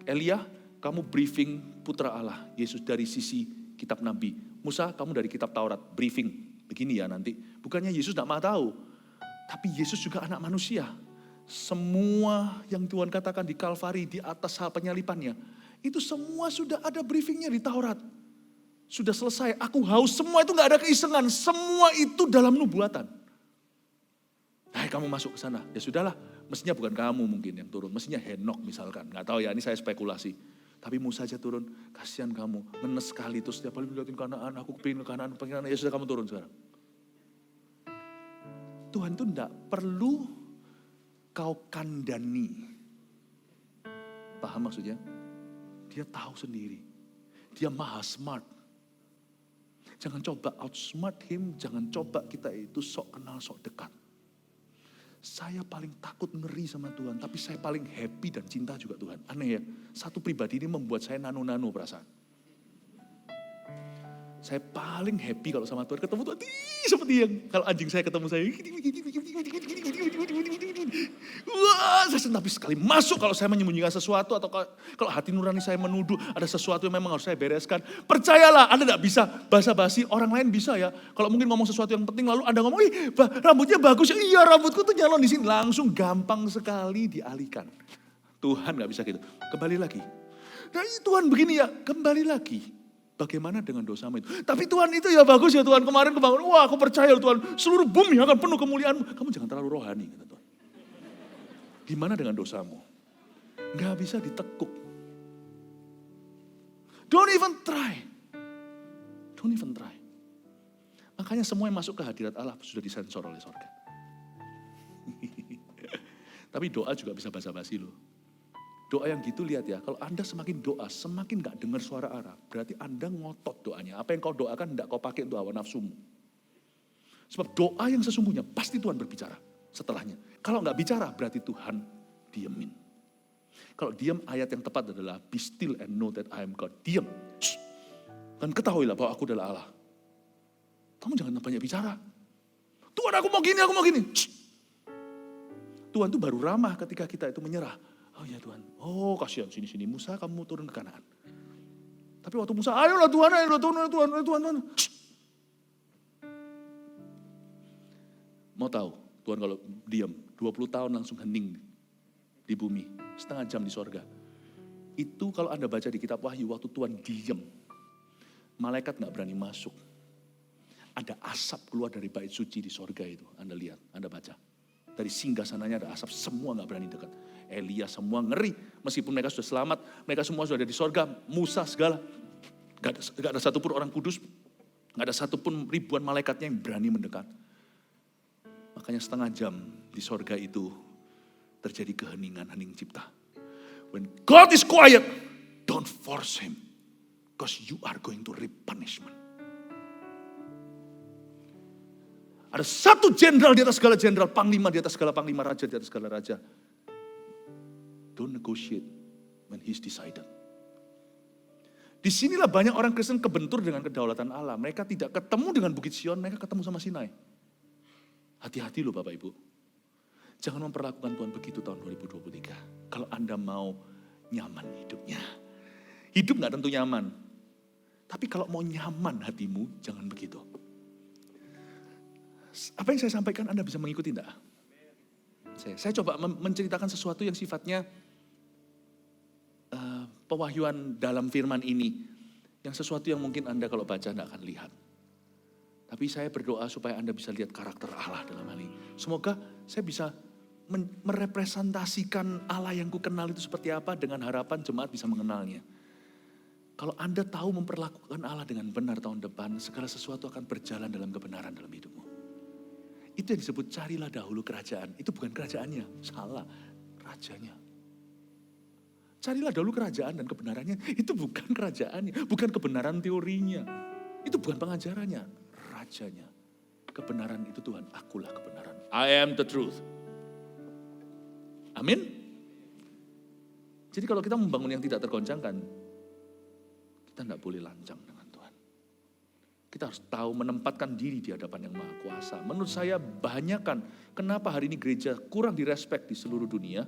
Elia, kamu briefing putra Allah. Yesus dari sisi kitab Nabi. Musa, kamu dari kitab Taurat. Briefing. Begini ya nanti. Bukannya Yesus gak mau tahu. Tapi Yesus juga anak manusia. Semua yang Tuhan katakan di Kalvari, di atas hal penyalipannya. Itu semua sudah ada briefingnya di Taurat. Sudah selesai. Aku haus. Semua itu gak ada keisengan. Semua itu dalam nubuatan. Kamu masuk ke sana. Ya sudahlah. Mestinya bukan kamu mungkin yang turun. Mestinya Henok misalkan. Gak tahu ya, ini saya spekulasi. Tapi Musa aja turun. Kasihan kamu. Ngenes sekali. Terus setiap kali melihatin Kanaan. Aku pengen ke Kanaan. Ya sudah kamu turun sekarang. Tuhan itu tidak perlu kau kandani. Paham maksudnya? Dia tahu sendiri. Dia maha smart. Jangan coba outsmart him. Jangan coba kita itu sok kenal, sok dekat. Saya paling takut ngeri sama Tuhan, tapi saya paling happy dan cinta juga Tuhan. Aneh ya, satu pribadi ini membuat saya nano-nano perasaan. Saya paling happy kalau sama Tuhan, ketemu Tuhan, seperti yang kalau anjing saya ketemu saya. Wah, saya senang sekali masuk kalau saya menyembunyikan sesuatu atau kalau hati nurani saya menuduh ada sesuatu yang memang harus saya bereskan. Percayalah, Anda tidak bisa basa-basi, orang lain bisa ya. Kalau mungkin ngomong sesuatu yang penting lalu Anda ngomong, rambutnya bagus ya, iya rambutku tuh nyalon di sini. Langsung gampang sekali dialihkan. Tuhan gak bisa gitu. Kembali lagi. Nah Tuhan begini ya, kembali lagi. Bagaimana dengan dosamu itu? Tapi Tuhan itu ya bagus ya Tuhan. Kemarin kebangun, wah aku percaya Tuhan. Seluruh bumi akan penuh kemuliaan-Mu. Kamu jangan terlalu rohani, kata Tuhan. Gimana dengan dosamu? Gak bisa ditekuk. Don't even try. Don't even try. Makanya semua yang masuk ke hadirat Allah sudah disensor oleh sorga. Tapi doa juga bisa basa-basi loh. Doa yang gitu lihat ya, kalau Anda semakin doa, semakin gak dengar suara Allah, berarti Anda ngotot doanya. Apa yang kau doakan tidak kau pakai untuk hawa nafsumu. Sebab doa yang sesungguhnya pasti Tuhan berbicara setelahnya. Kalau gak bicara berarti Tuhan diemin. Kalau diam ayat yang tepat adalah be still and know that I am God. Diam. Dan ketahuilah bahwa aku adalah Allah. Kamu jangan banyak bicara. Tuhan aku mau gini. Tuhan itu baru ramah ketika kita itu menyerah. Oh ya Tuhan, oh kasihan sini. Musa kamu turun ke Kanaan. Tapi waktu Musa, ayolah Tuhan. Mau tahu, Tuhan kalau diam, 20 tahun langsung hening di bumi, setengah jam di sorga. Itu kalau Anda baca di kitab Wahyu, waktu Tuhan diam, malaikat gak berani masuk. Ada asap keluar dari bait suci di sorga itu, Anda lihat, Anda baca. Dari singgasananya ada asap, semua gak berani dekat. Elia semua ngeri, meskipun mereka sudah selamat, mereka semua sudah ada di sorga, Musa segala. Gak ada satupun orang kudus, gak ada satupun ribuan malaikatnya yang berani mendekat. Makanya setengah jam di sorga itu terjadi keheningan, hening cipta. When God is quiet, don't force him. Because you are going to reap punishment. Ada satu jenderal di atas segala jenderal, panglima di atas segala panglima, raja di atas segala raja. Don't negotiate when he's decided. Disinilah banyak orang Kristen kebentur dengan kedaulatan Allah. Mereka tidak ketemu dengan Bukit Sion, mereka ketemu sama Sinai. Hati-hati loh Bapak Ibu. Jangan memperlakukan Tuhan begitu tahun 2023. Kalau Anda mau nyaman hidupnya. Hidup gak tentu nyaman. Tapi kalau mau nyaman hatimu, jangan begitu. Apa yang saya sampaikan Anda bisa mengikuti enggak? Saya coba menceritakan sesuatu yang sifatnya pewahyuan dalam firman ini. Yang sesuatu yang mungkin Anda kalau baca tidak akan lihat. Tapi saya berdoa supaya Anda bisa lihat karakter Allah dalam hal ini. Semoga saya bisa merepresentasikan Allah yang ku kenal itu seperti apa dengan harapan jemaat bisa mengenalnya. Kalau Anda tahu memperlakukan Allah dengan benar tahun depan, segala sesuatu akan berjalan dalam kebenaran dalam hidupmu. Itu yang disebut carilah dahulu kerajaan. Itu bukan kerajaannya, salah, rajanya. Carilah dahulu kerajaan dan kebenarannya. Itu bukan kerajaannya, bukan kebenaran teorinya. Itu bukan pengajarannya, rajanya. Kebenaran itu Tuhan, akulah kebenaran. I am the truth. Amin. Jadi kalau kita membangun yang tidak tergoncangkan, kita tidak boleh lancang dengan Tuhan. Kita harus tahu menempatkan diri di hadapan yang Maha Kuasa. Menurut saya banyakkan kenapa hari ini gereja kurang direspek di seluruh dunia.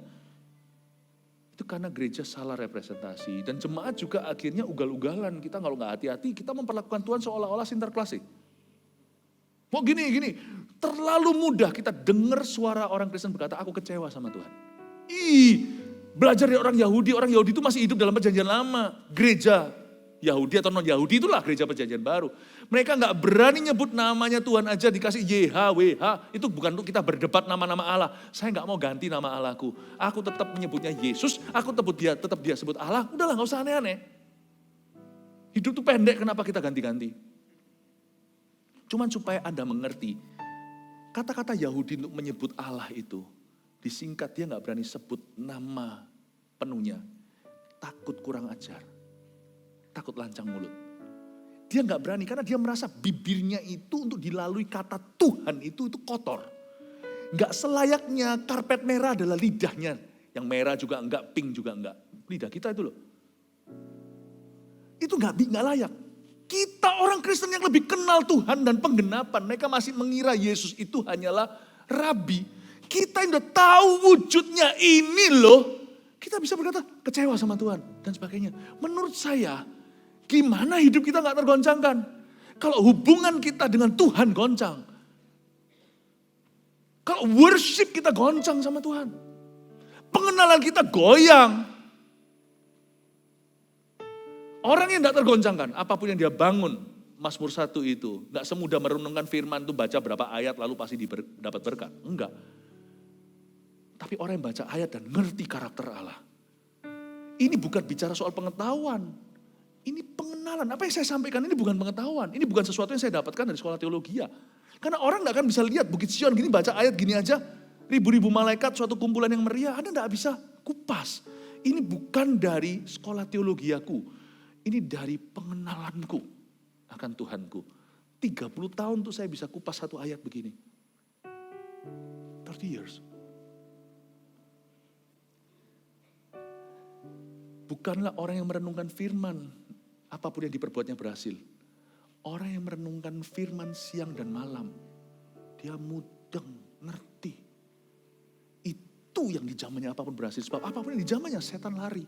Itu karena gereja salah representasi. Dan jemaat juga akhirnya ugal-ugalan. Kita kalau nggak hati-hati, kita memperlakukan Tuhan seolah-olah sinterklas. Mau gini. Terlalu mudah kita dengar suara orang Kristen berkata, aku kecewa sama Tuhan. Belajar dari orang Yahudi itu masih hidup dalam perjanjian lama. Gereja Yahudi atau non-Yahudi itulah gereja perjanjian baru. Mereka nggak berani nyebut namanya Tuhan aja dikasih YHWH. Itu bukan untuk kita berdebat nama-nama Allah. Saya nggak mau ganti nama Allahku. Aku tetap menyebutnya Yesus, aku tetap dia sebut Allah. Udahlah nggak usah aneh-aneh. Hidup tuh pendek, kenapa kita ganti-ganti? Cuman supaya Anda mengerti, kata-kata Yahudi untuk menyebut Allah itu, disingkat dia nggak berani sebut nama penuhnya. Takut kurang ajar. Takut lancang mulut. Dia nggak berani karena dia merasa bibirnya itu untuk dilalui kata Tuhan itu kotor. Nggak selayaknya karpet merah adalah lidahnya. Yang merah juga enggak, pink juga enggak. Lidah kita itu loh. Itu nggak layak. Kita orang Kristen yang lebih kenal Tuhan dan penggenapan. Mereka masih mengira Yesus itu hanyalah Rabi. Kita yang udah tahu wujudnya ini loh. Kita bisa berkata kecewa sama Tuhan dan sebagainya. Menurut saya, gimana hidup kita gak tergoncangkan? Kalau hubungan kita dengan Tuhan goncang. Kalau worship kita goncang sama Tuhan. Pengenalan kita goyang. Orang yang gak tergoncangkan, apapun yang dia bangun, Mazmur 1 itu, gak semudah merenungkan firman itu baca berapa ayat lalu pasti dapat berkat. Enggak. Tapi orang yang baca ayat dan ngerti karakter Allah. Ini bukan bicara soal pengetahuan. Ini pengenalan. Apa yang saya sampaikan ini bukan pengetahuan. Ini bukan sesuatu yang saya dapatkan dari sekolah teologi. Karena orang gak akan bisa lihat Bukit Sion gini baca ayat gini aja. Ribu-ribu malaikat suatu kumpulan yang meriah. Anda gak bisa kupas. Ini bukan dari sekolah teologiaku. Ini dari pengenalanku akan Tuhanku. 30 tahun tuh saya bisa kupas satu ayat begini. 30 years. Bukanlah orang yang merenungkan firman, apapun yang diperbuatnya berhasil. Orang yang merenungkan firman siang dan malam, dia mudeng, ngerti. Itu yang dijamahnya apapun berhasil. Sebab apapun yang dijamahnya setan lari.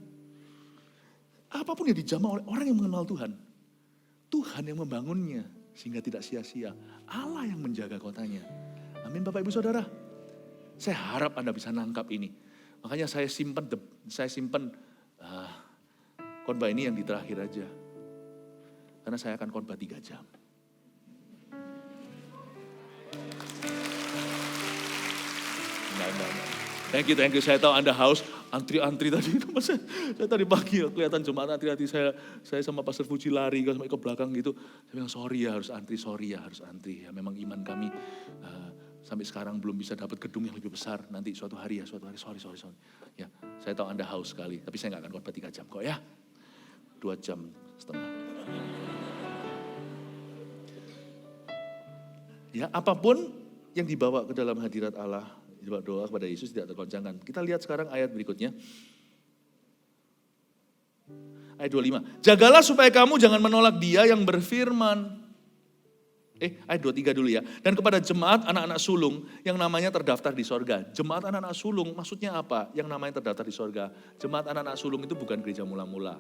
Apapun yang dijamah oleh orang yang mengenal Tuhan. Tuhan yang membangunnya sehingga tidak sia-sia. Allah yang menjaga kotanya. Amin Bapak Ibu Saudara. Saya harap Anda bisa nangkap ini. Makanya saya simpan khotbah ini yang di terakhir aja. Karena saya akan khotbah 3 jam. Enggak. Thank you. Saya tahu Anda haus. Antri tadi itu. Saya tadi pagi kelihatan jemaat antri. Saya sama Pastor Fuji lari sampai ke belakang gitu. Saya bilang sorry ya harus antri. Ya, memang iman kami sampai sekarang belum bisa dapat gedung yang lebih besar. Nanti suatu hari. Sorry. Ya, saya tahu Anda haus sekali. Tapi saya gak akan khotbah 3 jam kok ya. 2 jam setengah. Ya, apapun yang dibawa ke dalam hadirat Allah, doa kepada Yesus tidak tergoncangkan. Kita lihat sekarang ayat berikutnya. Ayat 25. Jagalah supaya kamu jangan menolak Dia yang berfirman. Ayat 23 dulu ya. Dan kepada jemaat anak-anak sulung yang namanya terdaftar di sorga. Jemaat anak-anak sulung maksudnya apa? Yang namanya terdaftar di sorga. Jemaat anak-anak sulung itu bukan gereja mula-mula.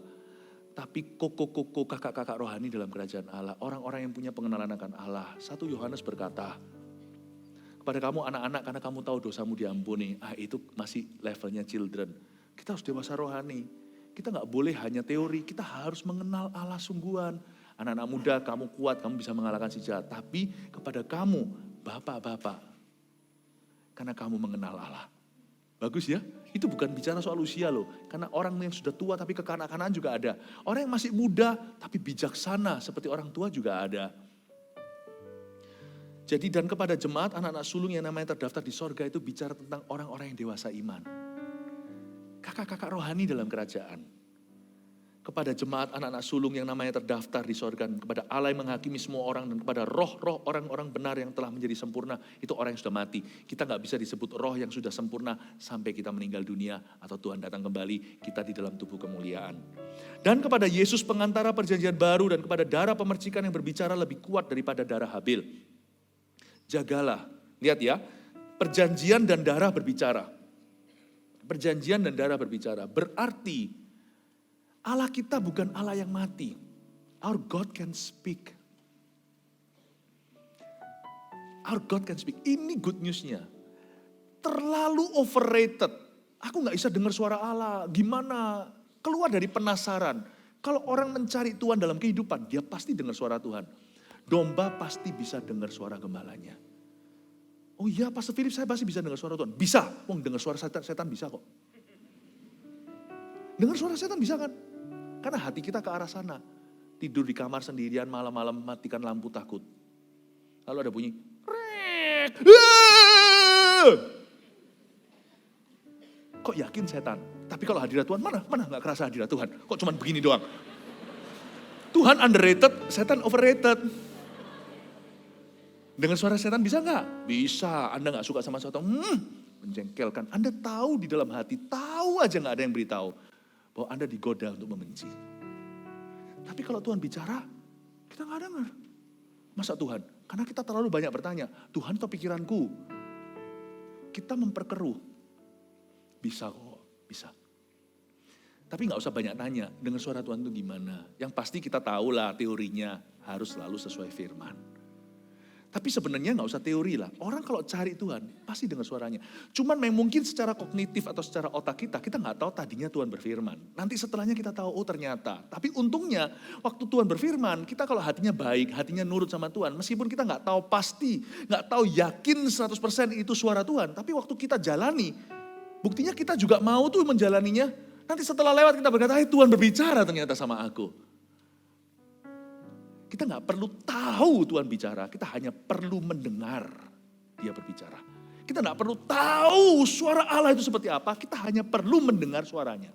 Tapi koko-koko kakak-kakak rohani dalam kerajaan Allah. Orang-orang yang punya pengenalan akan Allah. 1 Yohanes berkata, kepada kamu anak-anak karena kamu tahu dosamu diampuni. Itu masih levelnya children. Kita harus dewasa rohani. Kita nggak boleh hanya teori, kita harus mengenal Allah sungguhan. Anak-anak muda, kamu kuat, kamu bisa mengalahkan si jahat. Tapi kepada kamu, bapak-bapak, karena kamu mengenal Allah. Bagus ya, itu bukan bicara soal usia loh. Karena orang yang sudah tua tapi kekanak-kanakan juga ada. Orang yang masih muda tapi bijaksana seperti orang tua juga ada. Jadi dan kepada jemaat anak-anak sulung yang namanya terdaftar di sorga itu bicara tentang orang-orang yang dewasa iman. Kakak-kakak rohani dalam kerajaan. Kepada jemaat anak-anak sulung yang namanya terdaftar di sorga. Kepada Allah yang menghakimi semua orang. Dan kepada roh-roh orang-orang benar yang telah menjadi sempurna. Itu orang yang sudah mati. Kita gak bisa disebut roh yang sudah sempurna sampai kita meninggal dunia. Atau Tuhan datang kembali, kita di dalam tubuh kemuliaan. Dan kepada Yesus pengantara perjanjian baru. Dan kepada darah pemercikan yang berbicara lebih kuat daripada darah Habil. Jagalah. Lihat ya. Perjanjian dan darah berbicara. Perjanjian dan darah berbicara. Berarti Allah kita bukan Allah yang mati. Our God can speak. Our God can speak. Ini good newsnya. Terlalu overrated. Aku gak bisa dengar suara Allah. Gimana? Keluar dari penasaran. Kalau orang mencari Tuhan dalam kehidupan, dia pasti dengar suara Tuhan. Domba pasti bisa dengar suara gembalanya. Oh iya, Pastor Philip, saya pasti bisa dengar suara Tuhan. Bisa. Dengar suara setan bisa kok. Dengar suara setan bisa kan? Karena hati kita ke arah sana. Tidur di kamar sendirian malam-malam matikan lampu takut. Lalu ada bunyi. Kok yakin setan? Tapi kalau hadirat Tuhan mana gak kerasa hadirat Tuhan? Kok cuma begini doang? Tuhan underrated, setan overrated. Dengan suara setan bisa gak? Bisa. Anda gak suka sama setan? Menjengkelkan. Anda tahu di dalam hati, tahu aja gak ada yang beritahu. Bahwa Anda digoda untuk membenci. Tapi kalau Tuhan bicara, kita gak dengar. Masa Tuhan? Karena kita terlalu banyak bertanya, Tuhan atau pikiranku? Kita memperkeruh. Bisa kok, bisa. Tapi gak usah banyak tanya, dengar suara Tuhan itu gimana. Yang pasti kita tahu lah teorinya, harus selalu sesuai firman. Tapi sebenarnya gak usah teori lah. Orang kalau cari Tuhan, pasti dengar suaranya. Cuman mungkin secara kognitif atau secara otak kita gak tahu tadinya Tuhan berfirman. Nanti setelahnya kita tahu, oh ternyata. Tapi untungnya, waktu Tuhan berfirman, kita kalau hatinya baik, hatinya nurut sama Tuhan. Meskipun kita gak tahu pasti, gak tahu yakin 100% itu suara Tuhan. Tapi waktu kita jalani, buktinya kita juga mau tuh menjalaninya. Nanti setelah lewat kita berkata, Tuhan berbicara ternyata sama aku. Kita gak perlu tahu Tuhan bicara, kita hanya perlu mendengar dia berbicara. Kita gak perlu tahu suara Allah itu seperti apa, kita hanya perlu mendengar suaranya.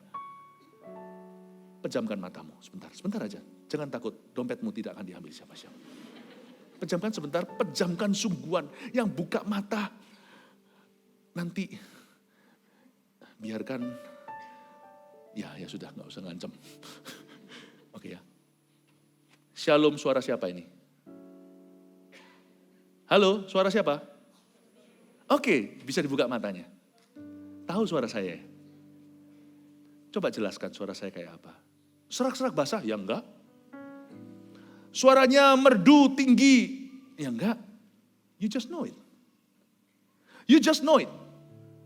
Pejamkan matamu, sebentar aja. Jangan takut, dompetmu tidak akan diambil siapa-siapa. Pejamkan sebentar, pejamkan sungguhan yang buka mata. Nanti biarkan, ya sudah gak usah ngancam. Oke ya. Shalom, suara siapa ini? Halo, suara siapa? Oke, bisa dibuka matanya. Tahu suara saya? Coba jelaskan suara saya kayak apa. Serak-serak basah? Ya enggak. Suaranya merdu, tinggi? Ya enggak. You just know it. You just know it.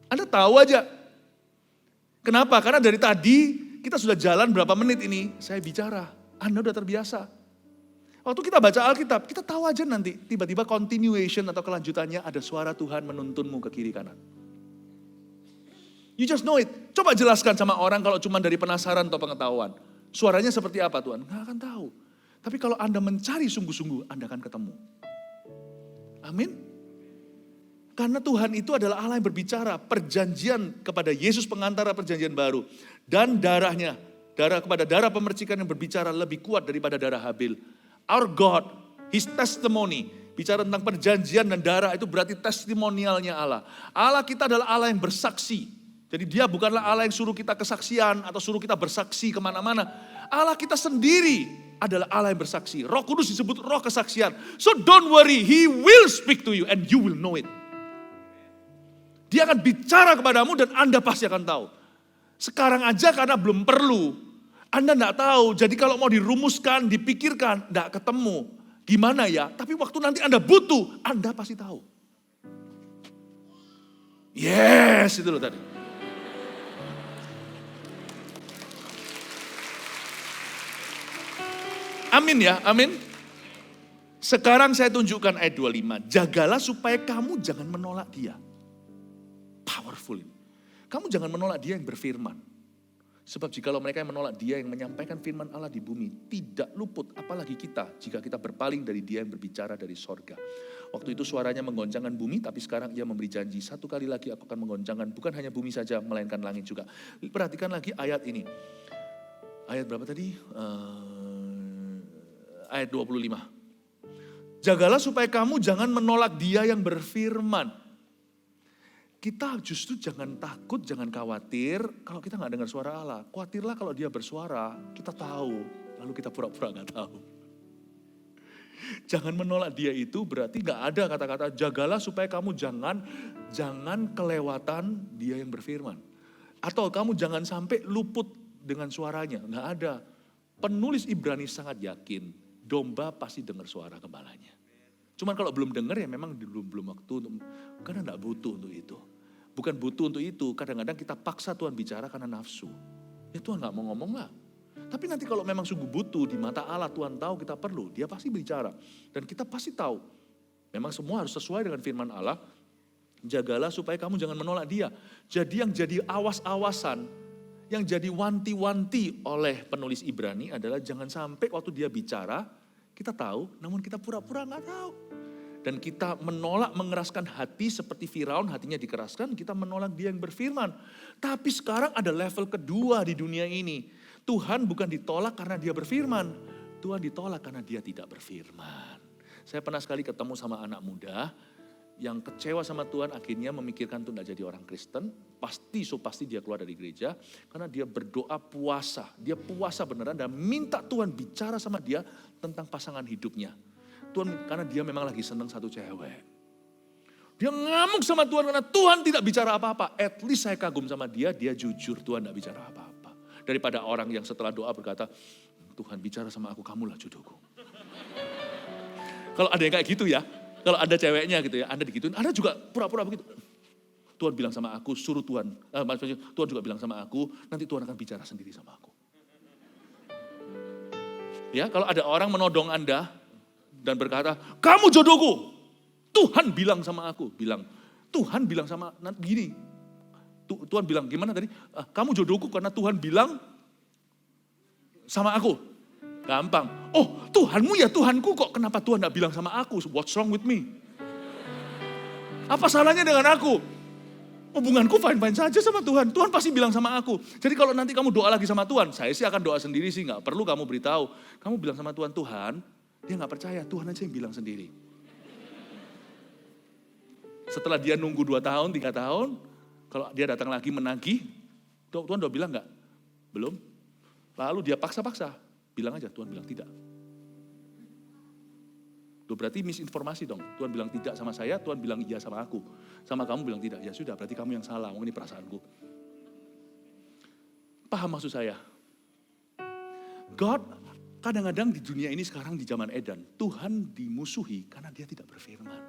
Anda tahu aja. Kenapa? Karena dari tadi kita sudah jalan berapa menit ini, saya bicara. Anda udah terbiasa. Waktu kita baca Alkitab, kita tahu aja nanti tiba-tiba continuation atau kelanjutannya ada suara Tuhan menuntunmu ke kiri kanan. You just know it. Coba jelaskan sama orang kalau cuma dari penasaran atau pengetahuan. Suaranya seperti apa Tuhan? Nggak akan tahu. Tapi kalau Anda mencari sungguh-sungguh, Anda akan ketemu. Amin. Karena Tuhan itu adalah Allah yang berbicara. Perjanjian kepada Yesus pengantara perjanjian baru. Dan darahnya, kepada darah pemercikan yang berbicara lebih kuat daripada darah Habil. Our God, His testimony, bicara tentang perjanjian dan darah itu berarti testimonialnya Allah. Allah kita adalah Allah yang bersaksi. Jadi dia bukanlah Allah yang suruh kita kesaksian atau suruh kita bersaksi kemana-mana. Allah kita sendiri adalah Allah yang bersaksi. Roh Kudus disebut roh kesaksian. So don't worry, He will speak to you and you will know it. Dia akan bicara kepadamu dan Anda pasti akan tahu. Sekarang aja karena belum perlu. Anda enggak tahu, jadi kalau mau dirumuskan, dipikirkan, enggak ketemu. Gimana ya? Tapi waktu nanti Anda butuh, Anda pasti tahu. Yes, itu loh tadi. Amin ya, amin. Sekarang saya tunjukkan ayat 25. Jagalah supaya kamu jangan menolak dia. Powerful ini. Kamu jangan menolak dia yang berfirman. Sebab jikalau mereka yang menolak dia yang menyampaikan firman Allah di bumi, tidak luput apalagi kita jika kita berpaling dari dia yang berbicara dari sorga. Waktu itu suaranya menggoncangkan bumi, tapi sekarang ia memberi janji, satu kali lagi aku akan menggoncangkan bukan hanya bumi saja, melainkan langit juga. Perhatikan lagi ayat ini. Ayat berapa tadi? Ayat 25. Jagalah supaya kamu jangan menolak dia yang berfirman. Kita justru jangan takut, jangan khawatir kalau kita nggak dengar suara Allah. Khawatirlah kalau dia bersuara, kita tahu, lalu kita pura-pura nggak tahu. Jangan menolak dia itu berarti nggak ada kata-kata jagalah supaya kamu jangan kelewatan dia yang berfirman. Atau kamu jangan sampai luput dengan suaranya, nggak ada. Penulis Ibrani sangat yakin, domba pasti dengar suara gembalanya. Cuman kalau belum dengar ya memang belum waktu untuk, karena enggak butuh untuk itu. Bukan butuh untuk itu, kadang-kadang kita paksa Tuhan bicara karena nafsu. Ya Tuhan enggak mau ngomong lah. Tapi nanti kalau memang sungguh butuh di mata Allah, Tuhan tahu kita perlu, dia pasti bicara. Dan kita pasti tahu, memang semua harus sesuai dengan firman Allah. Jagalah supaya kamu jangan menolak dia. Jadi yang jadi awas-awasan, yang jadi wanti-wanti oleh penulis Ibrani adalah jangan sampai waktu dia bicara, kita tahu, namun kita pura-pura nggak tahu. Dan kita menolak mengeraskan hati seperti Firaun, hatinya dikeraskan, kita menolak dia yang berfirman. Tapi sekarang ada level kedua di dunia ini. Tuhan bukan ditolak karena dia berfirman. Tuhan ditolak karena dia tidak berfirman. Saya pernah sekali ketemu sama anak muda yang kecewa sama Tuhan, akhirnya memikirkan untuk tidak jadi orang Kristen. Pasti dia keluar dari gereja karena dia berdoa puasa. Dia puasa beneran dan minta Tuhan bicara sama dia tentang pasangan hidupnya. Tuhan, karena dia memang lagi senang satu cewek. Dia ngamuk sama Tuhan karena Tuhan tidak bicara apa-apa. At least saya kagum sama dia jujur, Tuhan tidak bicara apa-apa. Daripada orang yang setelah doa berkata, Tuhan bicara sama aku, kamulah jodohku. Kalau ada yang kayak gitu ya, kalau ada ceweknya gitu ya, Anda digituin, Anda juga pura-pura begitu. Tuhan bilang sama aku, suruh Tuhan. Tuhan juga bilang sama aku, nanti Tuhan akan bicara sendiri sama aku. Ya, kalau ada orang menodong Anda dan berkata, kamu jodohku. Tuhan bilang sama aku, Tuhan bilang sama, nanti gini. Tuhan bilang, gimana tadi? Kamu jodohku karena Tuhan bilang sama aku. Gampang. Oh, Tuhanmu ya Tuhanku kok, kenapa Tuhan gak bilang sama aku? What's wrong with me? Apa salahnya dengan aku? Hubunganku fine-fine saja sama Tuhan. Tuhan pasti bilang sama aku. Jadi kalau nanti kamu doa lagi sama Tuhan, saya sih akan doa sendiri sih, gak perlu kamu beritahu. Kamu bilang sama Tuhan, dia gak percaya, Tuhan aja yang bilang sendiri. Setelah dia nunggu 2 tahun, 3 tahun, kalau dia datang lagi menagih, Tuhan udah bilang gak? Belum. Lalu dia paksa-paksa, bilang aja, Tuhan bilang tidak. Berarti misinformasi dong. Tuhan bilang tidak sama saya, Tuhan bilang iya sama aku. Sama kamu bilang tidak. Ya sudah, berarti kamu yang salah. Mungkin ini perasaanku. Paham maksud saya? God, kadang-kadang di dunia ini sekarang di zaman Eden, Tuhan dimusuhi karena dia tidak berfirman.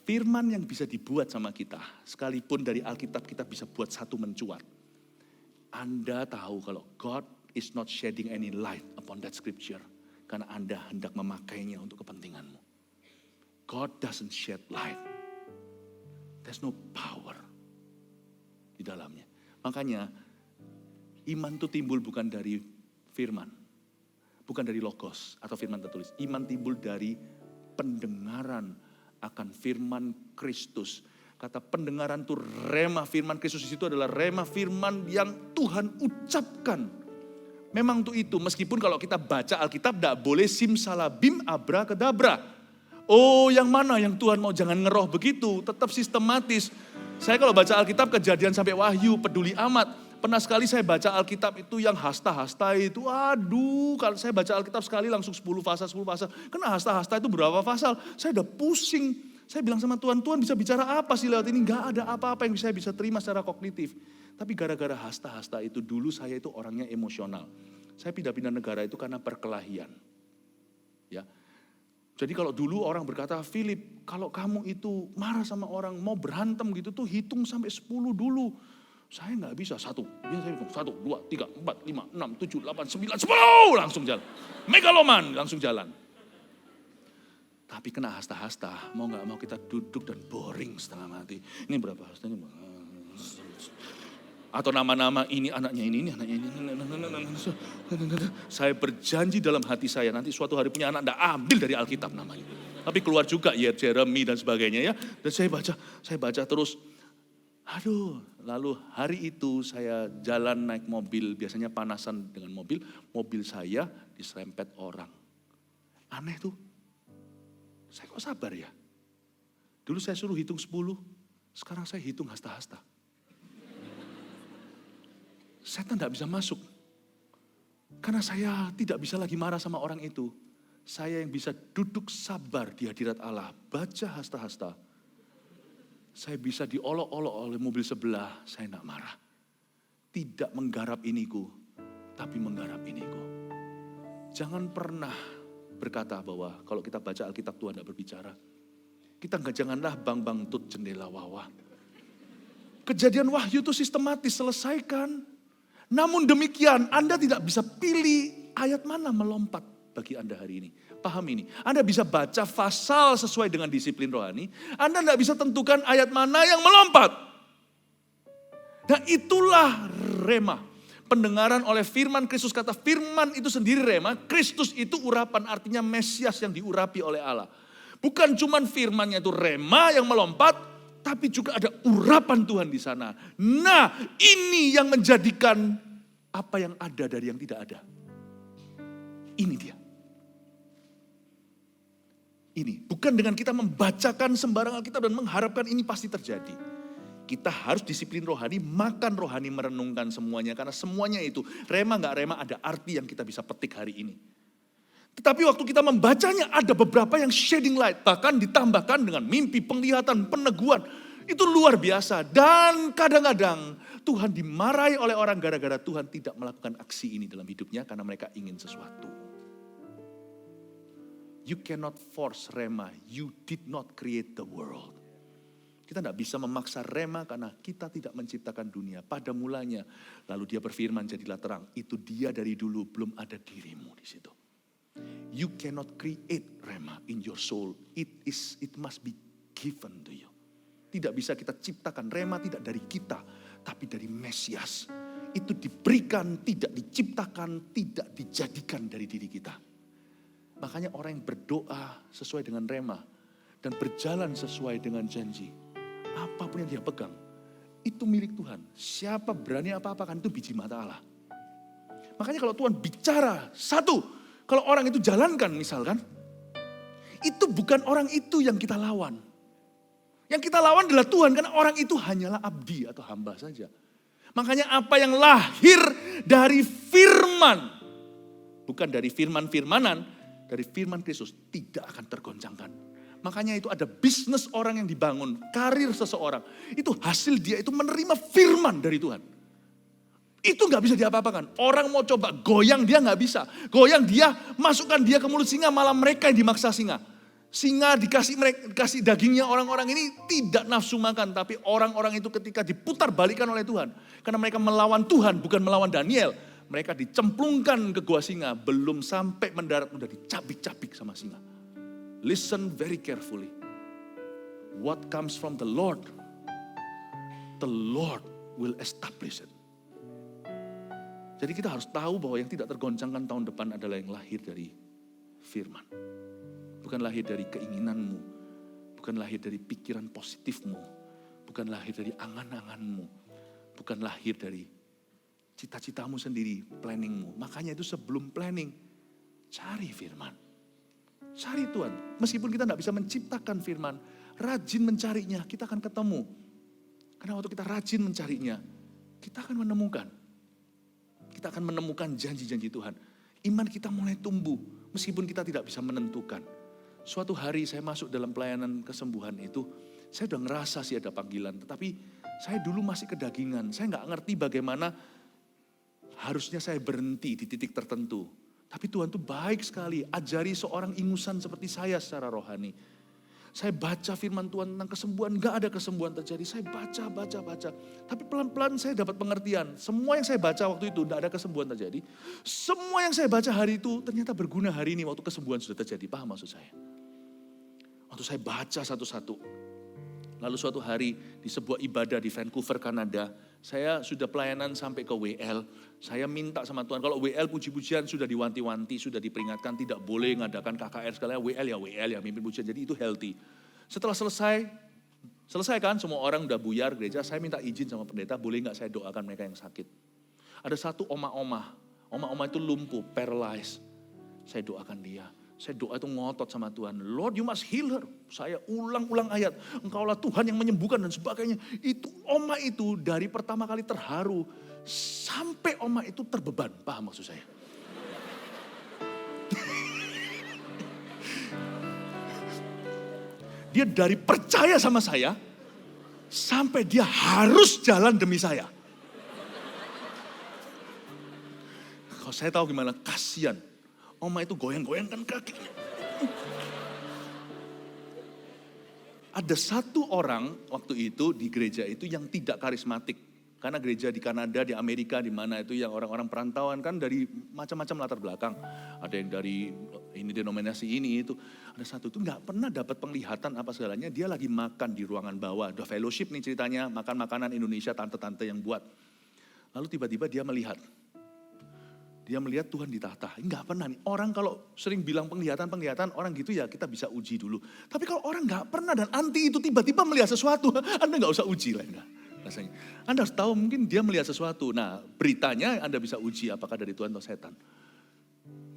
Firman yang bisa dibuat sama kita, sekalipun dari Alkitab kita bisa buat satu mencuat. Anda tahu kalau God is not shedding any light upon that scripture. Karena Anda hendak memakainya untuk kepentinganmu. God doesn't shed light. There's no power di dalamnya. Makanya iman itu timbul bukan dari firman. Bukan dari logos atau firman tertulis. Iman timbul dari pendengaran akan firman Kristus. Kata pendengaran itu rema firman Kristus itu adalah rema firman yang Tuhan ucapkan. Memang untuk itu, meskipun kalau kita baca Alkitab tidak boleh simsalabim abrakadabra. Oh yang mana yang Tuhan mau, jangan ngeroh begitu, tetap sistematis. Saya kalau baca Alkitab Kejadian sampai Wahyu peduli amat. Pernah sekali saya baca Alkitab itu yang hasta-hasta itu, aduh kalau saya baca Alkitab sekali langsung 10 pasal. Karena hasta-hasta itu berapa pasal, saya udah pusing. Saya bilang sama Tuhan, Tuhan bisa bicara apa sih lewat ini? Gak ada apa-apa yang saya bisa terima secara kognitif. Tapi gara-gara hasta-hasta itu dulu saya itu orangnya emosional. Saya pindah-pindah negara itu karena perkelahian. Ya. Jadi kalau dulu orang berkata, Philip kalau kamu itu marah sama orang mau berantem gitu tuh hitung sampai 10 dulu. Saya nggak bisa, 1, 2, 3, 4, 5, 6, 7, 8, 9, 10, langsung jalan. Megaloman, langsung jalan. Tapi kena hasta-hasta, mau nggak mau kita duduk dan boring setengah mati. Ini berapa hastanya? Atau nama-nama ini anaknya ini anaknya ini. Saya berjanji dalam hati saya nanti suatu hari punya anak, enggak ambil dari Alkitab namanya. Tapi keluar juga ya Jeremy dan sebagainya ya. Dan saya baca terus. Aduh, lalu hari itu saya jalan naik mobil, biasanya panasan dengan mobil saya diserempet orang. Aneh tuh, saya kok sabar ya? Dulu saya suruh hitung 10, sekarang saya hitung hasta-hasta. Setan tidak bisa masuk, karena saya tidak bisa lagi marah sama orang itu. Saya yang bisa duduk sabar di hadirat Allah, baca hasta-hasta. Saya bisa diolok-olok oleh mobil sebelah, saya tidak marah. Tidak menggarap iniku, tapi menggarap iniku. Jangan pernah berkata bahwa kalau kita baca Alkitab Tuhan tidak berbicara. Kita janganlah bang-bang tut jendela wawa. Kejadian Wahyu itu sistematis, selesaikan. Namun demikian Anda tidak bisa pilih ayat mana melompat bagi Anda hari ini. Paham ini. Anda bisa baca pasal sesuai dengan disiplin rohani. Anda tidak bisa tentukan ayat mana yang melompat. Dan itulah rema. Pendengaran oleh firman Kristus, kata firman itu sendiri rema. Kristus itu urapan, artinya Mesias yang diurapi oleh Allah. Bukan cuma firmannya itu rema yang melompat, tapi juga ada urapan Tuhan di sana. Nah, ini yang menjadikan apa yang ada dari yang tidak ada. Ini dia. Ini, bukan dengan kita membacakan sembarang Alkitab dan mengharapkan ini pasti terjadi. Kita harus disiplin rohani, makan rohani, merenungkan semuanya. Karena semuanya itu, rema gak rema ada arti yang kita bisa petik hari ini. Tetapi waktu kita membacanya ada beberapa yang shedding light. Bahkan ditambahkan dengan mimpi, penglihatan, peneguhan. Itu luar biasa. Dan kadang-kadang Tuhan dimarahi oleh orang gara-gara Tuhan tidak melakukan aksi ini dalam hidupnya. Karena mereka ingin sesuatu. You cannot force rema. You did not create the world. Kita tidak bisa memaksa rema karena kita tidak menciptakan dunia. Pada mulanya, lalu dia berfirman jadilah terang. Itu dia dari dulu, belum ada dirimu di situ. You cannot create rema in your soul. It must be given to you. Tidak bisa kita ciptakan rema, tidak dari kita, tapi dari Mesias. Itu diberikan, tidak diciptakan, tidak dijadikan dari diri kita. Makanya orang yang berdoa sesuai dengan rema dan berjalan sesuai dengan janji, apapun yang dia pegang, itu milik Tuhan. Siapa berani apa-apakan itu biji mata Allah. Makanya kalau Tuhan bicara, satu, kalau orang itu jalankan misalkan, itu bukan orang itu yang kita lawan. Yang kita lawan adalah Tuhan, karena orang itu hanyalah abdi atau hamba saja. Makanya apa yang lahir dari firman, bukan dari firman-firmanan, dari firman Kristus tidak akan tergoncangkan. Makanya itu ada bisnis orang yang dibangun, karir seseorang. Itu hasil dia itu menerima firman dari Tuhan. Itu gak bisa diapa-apakan. Orang mau coba goyang dia gak bisa. Goyang dia, masukkan dia ke mulut singa, malah mereka yang dimaksa singa. Singa dikasih dagingnya orang-orang ini tidak nafsu makan. Tapi orang-orang itu ketika diputar balikan oleh Tuhan. Karena mereka melawan Tuhan, bukan melawan Daniel. Mereka dicemplungkan ke gua singa, belum sampai mendarat udah dicabik-cabik sama singa. Listen very carefully. What comes from the Lord will establish it. Jadi kita harus tahu bahwa yang tidak tergoncangkan tahun depan adalah yang lahir dari firman. Bukan lahir dari keinginanmu, bukan lahir dari pikiran positifmu, bukan lahir dari angan-anganmu, bukan lahir dari cita-citamu sendiri, planningmu. Makanya itu sebelum planning, cari firman. Cari Tuhan. Meskipun kita tidak bisa menciptakan firman, rajin mencarinya, kita akan ketemu. Karena waktu kita rajin mencarinya, kita akan menemukan. Kita akan menemukan janji-janji Tuhan. Iman kita mulai tumbuh, meskipun kita tidak bisa menentukan. Suatu hari saya masuk dalam pelayanan kesembuhan itu, saya udah ngerasa sih ada panggilan. Tetapi saya dulu masih kedagingan, saya nggak ngerti bagaimana harusnya saya berhenti di titik tertentu. Tapi Tuhan tuh baik sekali, ajari seorang ingusan seperti saya secara rohani. Saya baca firman Tuhan tentang kesembuhan, gak ada kesembuhan terjadi. Saya baca. Tapi pelan-pelan saya dapat pengertian. Semua yang saya baca waktu itu gak ada kesembuhan terjadi. Semua yang saya baca hari itu ternyata berguna hari ini waktu kesembuhan sudah terjadi. Paham maksud saya? Waktu saya baca satu-satu. Lalu suatu hari di sebuah ibadah di Vancouver, Kanada, saya sudah pelayanan sampai ke WL. Saya minta sama Tuhan, kalau WL puji-pujian sudah diwanti-wanti, sudah diperingatkan tidak boleh ngadakan KKR sekalian, WL ya mimpin pujian, jadi itu healthy. Setelah selesai kan semua orang udah buyar gereja, saya minta izin sama pendeta, boleh gak saya doakan mereka yang sakit. Ada satu oma itu lumpuh, paralyzed. Saya doakan dia. Saya doa itu ngotot sama Tuhan. Lord, you must heal her. Saya ulang-ulang ayat. Engkaulah Tuhan yang menyembuhkan dan sebagainya. Itu oma itu dari pertama kali terharu sampai oma itu terbeban. Paham maksud saya? Dia dari percaya sama saya sampai dia harus jalan demi saya. Kalau saya tahu gimana, kasihan. Oma itu goyang-goyangkan kakinya. Ada satu orang waktu itu di gereja itu yang tidak karismatik. Karena gereja di Kanada, di Amerika, di mana itu yang orang-orang perantauan kan dari macam-macam latar belakang. Ada yang dari ini denominasi ini itu. Ada satu itu nggak pernah dapat penglihatan apa segalanya. Dia lagi makan di ruangan bawah. Udah fellowship nih ceritanya, makan makanan Indonesia tante-tante yang buat. Lalu tiba-tiba dia melihat Tuhan ditata. Enggak pernah nih. Orang kalau sering bilang penglihatan, orang gitu ya kita bisa uji dulu. Tapi kalau orang enggak pernah dan anti itu tiba-tiba melihat sesuatu, Anda enggak usah uji lah. Enggak, rasanya. Anda harus tahu mungkin dia melihat sesuatu. Nah beritanya Anda bisa uji apakah dari Tuhan atau setan.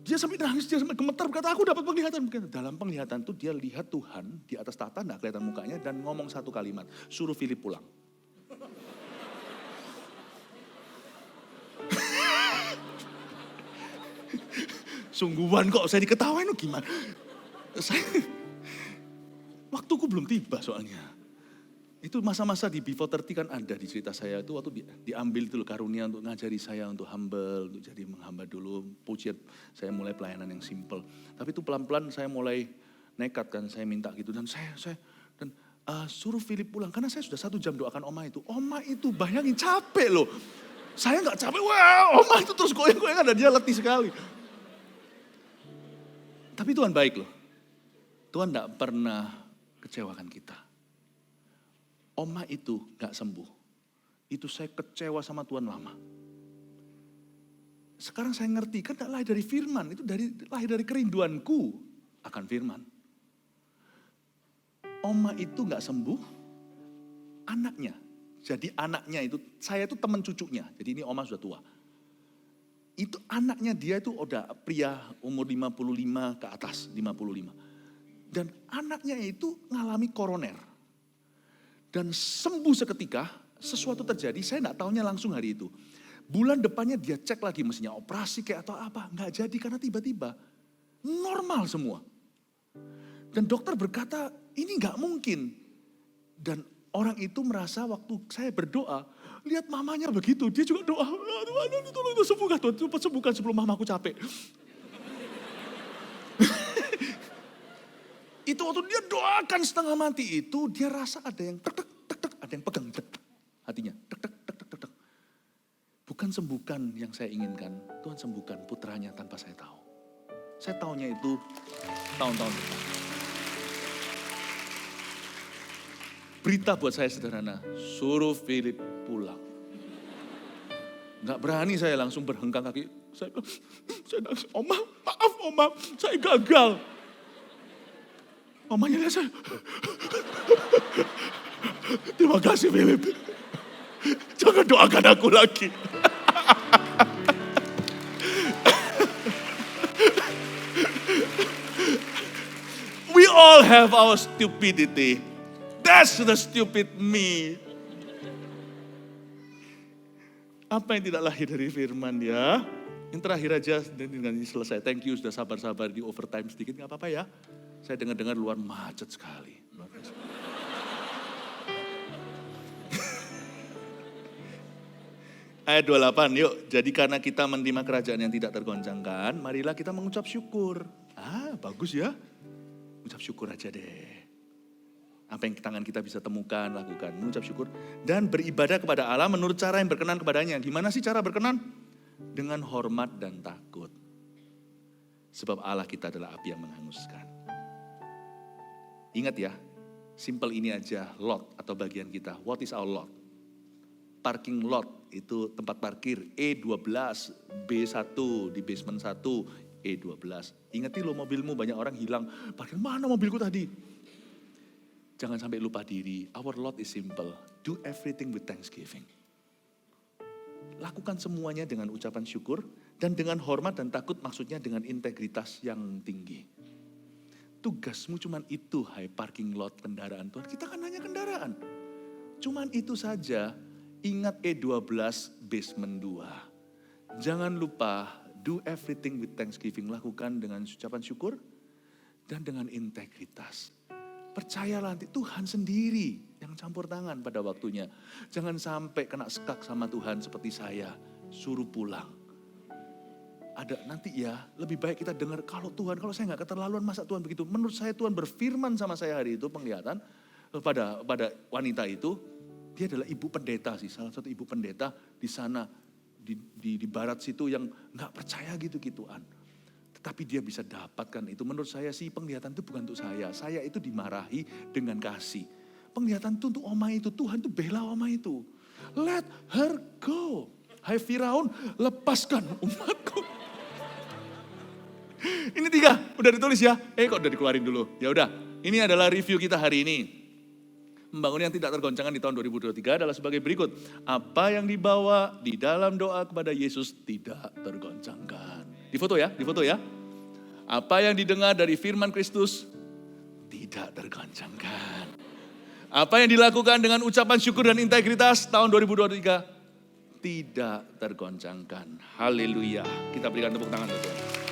Dia sampai nangis, dia sampai gemetar berkata aku dapat penglihatan. Dalam penglihatan itu dia lihat Tuhan di atas tata, enggak kelihatan mukanya dan ngomong satu kalimat. Suruh Philip pulang. Sungguhan kok saya diketawain gimana. Waktuku belum tiba soalnya. Itu masa-masa di Before 30 kan ada di cerita saya itu waktu diambil itu karunia untuk ngajari saya untuk humble, untuk jadi menghamba dulu. Pujian saya mulai pelayanan yang simple. Tapi itu pelan-pelan saya mulai nekat kan, saya minta gitu dan suruh Philip pulang karena saya sudah 1 jam doakan oma itu. Oma itu bayangin capek loh. Saya nggak capek, wah oma itu terus goyang-goyang dan dia letih sekali. Tapi Tuhan baik loh. Tuhan gak pernah kecewakan kita. Oma itu gak sembuh. Itu saya kecewa sama Tuhan lama. Sekarang saya ngerti, kan gak lahir dari firman. Itu lahir dari kerinduanku akan firman. Oma itu gak sembuh, anaknya. Jadi anaknya itu, saya itu teman cucunya. Jadi ini oma sudah tua. Itu anaknya dia itu udah pria umur 55 ke atas, 55. Dan anaknya itu ngalami koroner. Dan sembuh seketika, sesuatu terjadi, saya gak taunya langsung hari itu. Bulan depannya dia cek lagi mestinya operasi kayak atau apa. Gak jadi karena tiba-tiba normal semua. Dan dokter berkata ini gak mungkin. Dan orang itu merasa waktu saya berdoa, lihat mamanya begitu, dia juga doa, Tuhan tolong sembuhkan Tuhan, cepat sembuhkan sebelum mamaku capek. Itu waktu dia doakan setengah mati itu, dia rasa ada yang tek, ada yang pegang hatinya, tek. Bukan sembuhkan yang saya inginkan, Tuhan sembuhkan putranya tanpa saya tahu. Saya tahunya itu tahun-tahun depan. Berita buat saya sederhana, suruh Philip pulang. Gak berani saya langsung berhengkang kaki. Saya nangis, Oma, maaf Oma, saya gagal. Omanya lihat saya. Terima kasih Philip. Jangan doakan aku lagi. We all have our stupidity. That's the stupid me. Apa yang tidak lahir dari firman ya? Yang terakhir aja, dengan ini selesai. Thank you sudah sabar-sabar di overtime sedikit, gak apa-apa ya. Saya dengar-dengar luar macet sekali. Ayat 28, yuk. Jadi karena kita menerima kerajaan yang tidak tergoncangkan, marilah kita mengucap syukur. Bagus ya. Ucap syukur aja deh. Apa yang tangan kita bisa temukan, lakukan. Mengucap syukur. Dan beribadah kepada Allah menurut cara yang berkenan kepadanya. Gimana sih cara berkenan? Dengan hormat dan takut. Sebab Allah kita adalah api yang menghanguskan. Ingat ya, simple ini aja, lot atau bagian kita. What is our lot? Parking lot itu tempat parkir E12, B1, di basement 1, E12. Ingat lo mobilmu, banyak orang hilang. Parkir mana mobilku tadi? Jangan sampai lupa diri. Our lot is simple. Do everything with thanksgiving. Lakukan semuanya dengan ucapan syukur dan dengan hormat dan takut, maksudnya dengan integritas yang tinggi. Tugasmu cuman itu, hai parking lot kendaraan Tuhan. Kita kan hanya kendaraan. Cuman itu saja. Ingat E12 basement 2. Jangan lupa do everything with thanksgiving. Lakukan dengan ucapan syukur dan dengan integritas. Percayalah nanti Tuhan sendiri yang campur tangan pada waktunya. Jangan sampai kena sekak sama Tuhan seperti saya. Suruh pulang. Ada nanti ya, lebih baik kita dengar kalau saya nggak keterlaluan, masa Tuhan begitu. Menurut saya Tuhan berfirman sama saya hari itu, penglihatan pada wanita itu. Dia adalah ibu pendeta sih, salah satu ibu pendeta di sana, di barat situ yang nggak percaya gitu-gituan. Tetapi dia bisa dapatkan itu. Menurut saya sih penglihatan itu bukan untuk saya. Saya itu dimarahi dengan kasih. Penglihatan itu untuk oma itu. Tuhan itu bela oma itu. Let her go. Hai Firaun, lepaskan umatku. Ini 3, udah ditulis ya? Kok udah dikeluarin dulu? Ya udah, ini adalah review kita hari ini. Membangun yang tidak tergoncangkan di tahun 2023 adalah sebagai berikut. Apa yang dibawa di dalam doa kepada Yesus tidak tergoncangkan. Di foto ya. Apa yang didengar dari firman Kristus tidak tergoncangkan. Apa yang dilakukan dengan ucapan syukur dan integritas tahun 2023 tidak tergoncangkan. Haleluya. Kita berikan tepuk tangan untuk Tuhan.